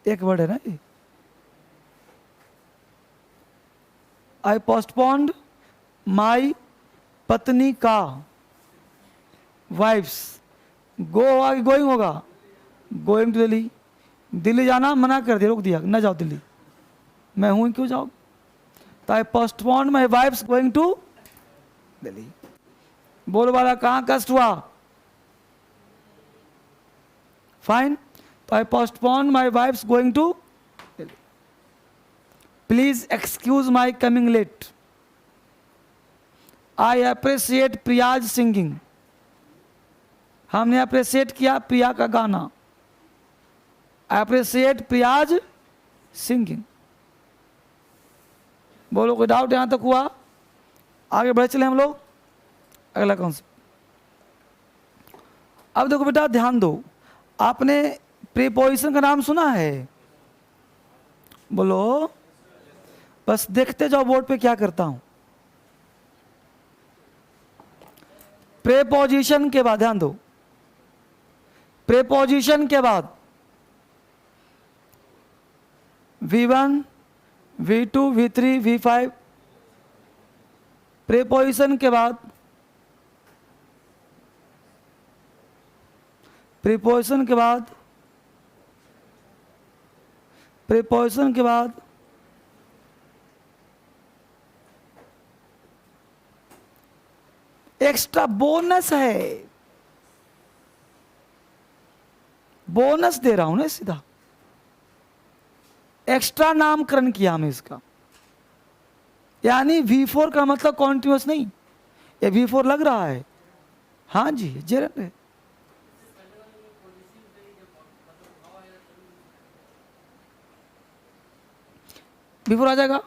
एक वर्ड है ना ये, आई पोस्टपोन्ड माई पत्नी का वाइफ्स, गो होगा कि गोइंग होगा? Going to Delhi. दिल्ली जाना मना कर दिया, रोक दिया, ना जाओ दिल्ली, मैं हूं क्यों जाओ। तो I postponed my wife's going to Delhi. बोल वाला कहाँ कष्ट हुआ? फाइन। तो I postponed my wife's going to Delhi. Please excuse my coming late. I appreciate Priya's singing, हमने अप्रिशिएट किया प्रिया का गाना। Appreciate Priya's singing. बोलो कोई डाउट यहां तक हुआ? आगे बढ़े चले हम लोग अगला कॉन्सेप्ट। अब देखो बेटा ध्यान दो, आपने प्रीपोजिशन का नाम सुना है? बोलो। बस देखते जाओ बोर्ड पे क्या करता हूं। प्रीपोजिशन के बाद ध्यान दो, प्रीपोजिशन के बाद V1 V2 V3 V5, preposition के बाद, प्रीपोजिशन के बाद, प्रीपोजिशन के बाद एक्स्ट्रा बोनस है, बोनस दे रहा हूं ना सीधा, एक्स्ट्रा नामकरण किया हमें इसका। यानी V4 का मतलब कॉन्टिन्यूस नहीं, ये V4 लग रहा है, हाँ जी जेरन है। V4 आ जाएगा।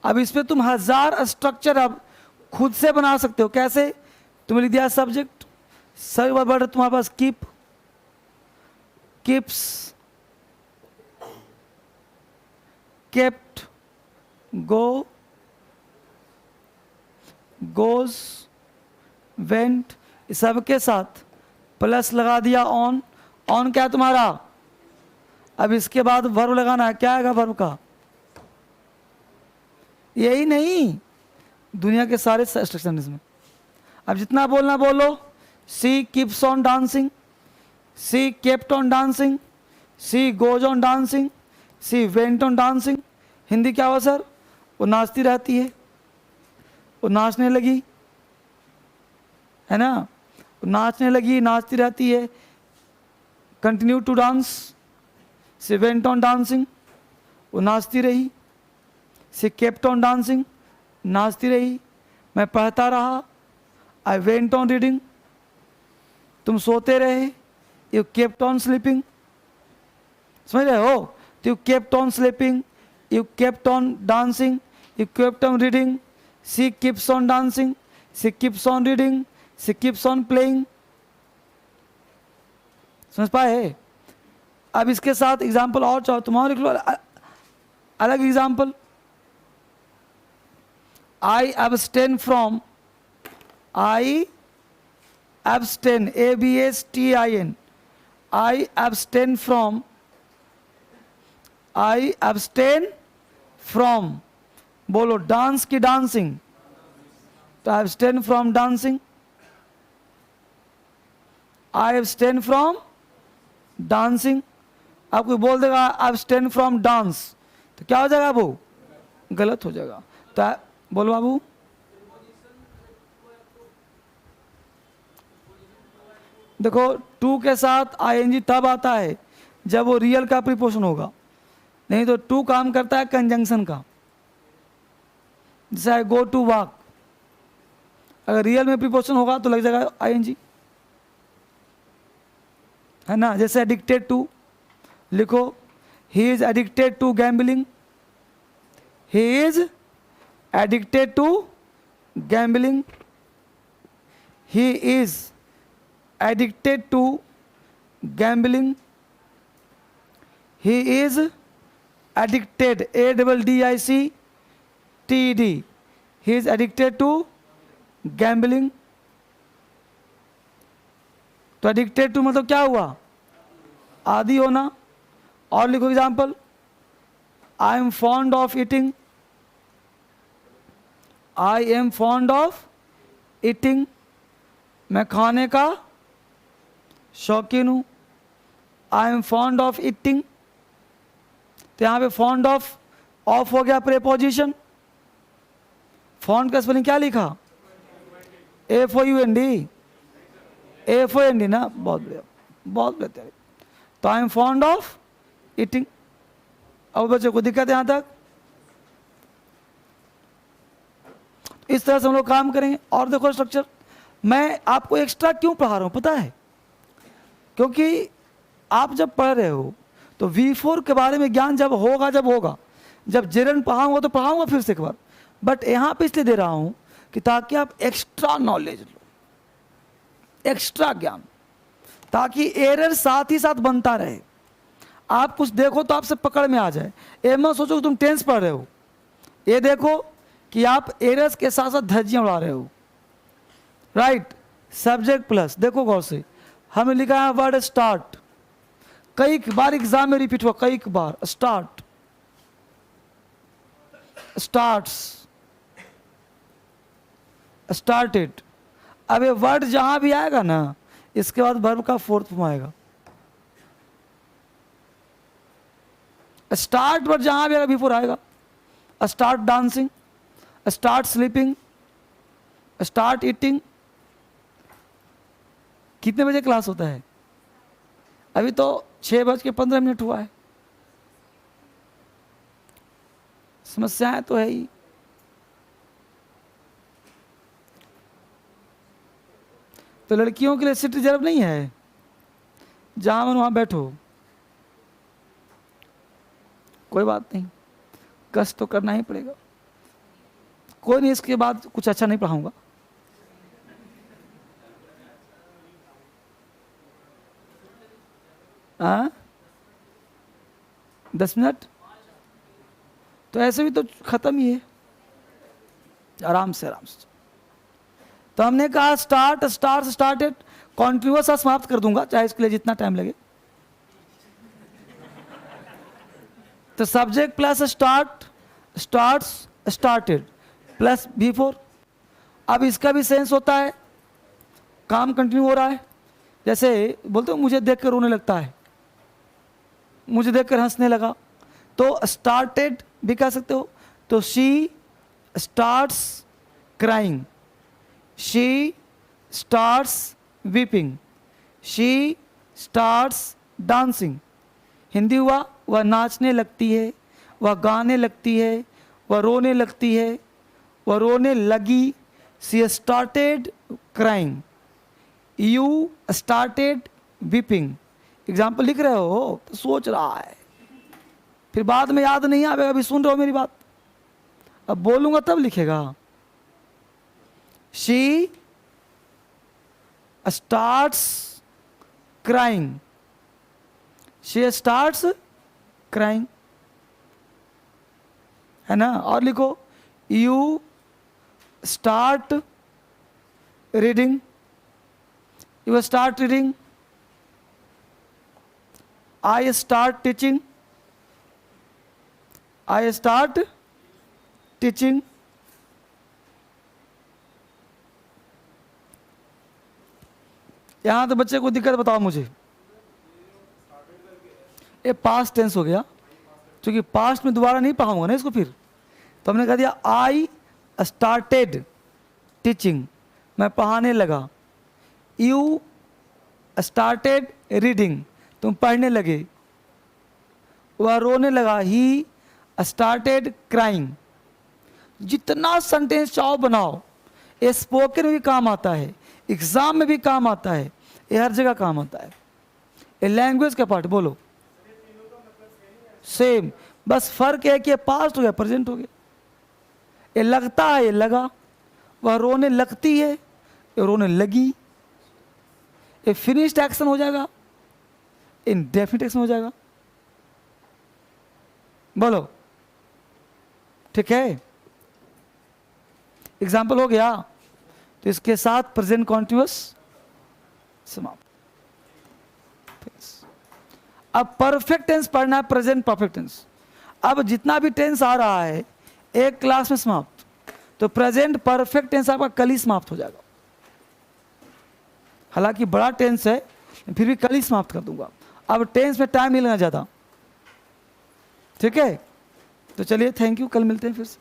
अब इस पे तुम 1000 स्ट्रक्चर अब खुद से बना सकते हो। कैसे? तुम्हें लिख दिया सब्जेक्ट, सभी वर्ड तुम्हारे पास कीप, कीप्स, केप्ट, गो, गोज, वेंट, सबके साथ प्लस लगा दिया ऑन। ऑन क्या तुम्हारा? अब इसके बाद वर्ब लगाना है, क्या आएगा वर्ब का? यही नहीं, दुनिया के सारे स्ट्रक्चर इसमें। अब जितना बोलना बोलो। She keeps on dancing, she kept on dancing, she goes on dancing, she went on dancing. Hindi क्या हुआ सर? वो नाचती रहती है, वो नाचने लगी, है ना। नाचने लगी, नाचती रहती है। Continue to dance, she went on dancing, वो नाचती रही। शी केप्ट ऑन डांसिंग, नाचती रही। मैं पढ़ता रहा, आई वेंट ऑन रीडिंग। तुम सोते रहे, यू केप्ट ऑन स्लीपिंग। समझ रहे हो? तो you kept on sleeping, you kept on dancing, you kept on reading, she keeps on dancing, she keeps on reading, she keeps on playing. समझ पाए? अब इसके साथ एग्जाम्पल और चाहो तुम्हारा लिख लो, अलग example. I abstain from, I abstain, ABSTIN, I abstain from, I abstain from, बोलो डांस की डांसिंग, तो abstain from dancing, I abstain from dancing. आप कोई बोल देगा एब्सटेन फ्रॉम डांस, तो क्या हो जाएगा? वो गलत हो जाएगा। तो बोलो बाबू। देखो टू के साथ ING तब आता है जब वो रियल का प्रीपोजिशन होगा, नहीं तो टू काम करता है कंजंक्शन का। जैसे आई गो टू वॉक, अगर रियल में प्रीपोजिशन होगा तो लग जाएगा ING, है ना। जैसे एडिक्टेड टू, लिखो he is addicted to gambling, he is addicted to gambling, he is addicted to gambling, he is addicted, ADDICTED, he is addicted to gambling। तो addicted to मतलब क्या हुआ? आदि होना। और लिखो example, I am fond of eating, I am fond of eating, मैं खाने का शौकीन हूँ। I am fond of eating, तो यहाँ पे फॉन्ड ऑफ हो गया प्रेपोजिशन। फॉन्ड का स्पेलिंग क्या लिखा? FOUND, FOND ना, बहुत बढ़िया, बहुत बढ़िया। तो I am fond of eating. अब बच्चों को दिक्कत है यहाँ तक? इस तरह से हम लोग काम करेंगे। और देखो स्ट्रक्चर, मैं आपको एक्स्ट्रा क्यों पढ़ा रहा हूँ पता है? क्योंकि आप जब पढ़ रहे हो तो V4 के बारे में ज्ञान जब होगा, जब जेरन पढ़ाऊंगा तो पढ़ाऊंगा फिर से एक बार, बट यहाँ पे इसलिए दे रहा हूँ कि ताकि आप एक्स्ट्रा नॉलेज लो, एक्स्ट्रा ज्ञान, ताकि एरर साथ ही साथ बनता रहे। आप कुछ देखो तो आपसे पकड़ में आ जाए। ये मत सोचो कि तुम टेंस पढ़ रहे हो, ये देखो कि आप एरर्स के साथ साथ धज्जियाँ उड़ा रहे हो। राइट, सब्जेक्ट प्लस, देखो गौर से, हमें लिखा है वर्ड स्टार्ट, कई बार एग्जाम में रिपीट हुआ, कई बार। Start, starts, started. अब ये वर्ड जहां भी आएगा ना, इसके बाद वर्ब का फोर्थ फॉर्म आएगा। स्टार्ट वर्ड जहां भी आएगा बिफोर आएगा। Start dancing, start sleeping, start eating. कितने बजे क्लास होता है? अभी तो 6:15 हुआ है। समस्याएं तो है ही। तो लड़कियों के लिए सीट रिजर्व नहीं है, जहां मन वहां बैठो, कोई बात नहीं, कष्ट तो करना ही पड़ेगा। कोई नहीं, इसके बाद कुछ अच्छा नहीं पढ़ाऊंगा। हाँ, 10 मिनट तो ऐसे भी तो खत्म ही है, आराम से आराम से। तो हमने कहा स्टार्ट, स्टार्ट, स्टार्टेड, कॉन्टिन्यूअस समाप्त कर दूंगा, चाहे इसके लिए जितना टाइम लगे। तो subject plus start, starts, started plus V4। अब इसका भी सेंस होता है, काम कंटिन्यू हो रहा है। जैसे बोलते हो मुझे देखकर रोने लगता है, मुझे देखकर हंसने लगा, तो स्टार्टेड भी कह सकते हो। तो she starts crying, she starts weeping, she starts dancing. Hindi हुआ वह नाचने लगती है, वह गाने लगती है, वह रोने लगती है, वह रोने लगी। She started crying, you started weeping. Example लिख रहे हो तो सोच रहा है, फिर बाद में याद नहीं आएगा। अभी सुन रहे हो मेरी बात, अब बोलूंगा तब लिखेगा। She starts crying, she starts crying, है ना। और लिखो, you start reading, you start reading. I start teaching, I start teaching. यहां तो बच्चे को दिक्कत बताओ मुझे। ये पास्ट टेंस हो गया, क्योंकि पास्ट में दोबारा नहीं पढ़ाऊंगा ना इसको। फिर तो हमने कह दिया आई स्टार्टेड टीचिंग, मैं पढ़ाने लगा। यू स्टार्टेड रीडिंग, तुम पढ़ने लगे। वह रोने लगा, ही स्टार्टेड क्राइंग। जितना सेंटेंस चाहो बनाओ, ये स्पोकन में भी काम आता है, एग्जाम में भी काम आता है, ये हर जगह काम आता है। ये लैंग्वेज का पार्ट। बोलो सेम, बस फर्क है कि ये पास्ट हो गया, प्रेजेंट हो गया। ये लगता है, ये लगा। वह रोने लगती है, ये रोने लगी। ये फिनिश्ड एक्शन हो जाएगा, इंडेफिनिट एक्शन हो जाएगा। बोलो ठीक है। एग्जाम्पल हो गया, तो इसके साथ प्रेजेंट कॉन्टिन्यूअस समाप्त। अब परफेक्ट टेंस पढ़ना है, प्रेजेंट परफेक्ट टेंस। अब जितना भी टेंस आ रहा है एक क्लास में समाप्त, तो प्रेजेंट परफेक्ट टेंस आपका कल ही समाप्त हो जाएगा। हालांकि बड़ा टेंस है, फिर भी कल ही समाप्त कर दूंगा। अब टेंस में टाइम नहीं लगना ज़्यादा, ठीक है। तो चलिए, थैंक यू, कल मिलते हैं फिर से।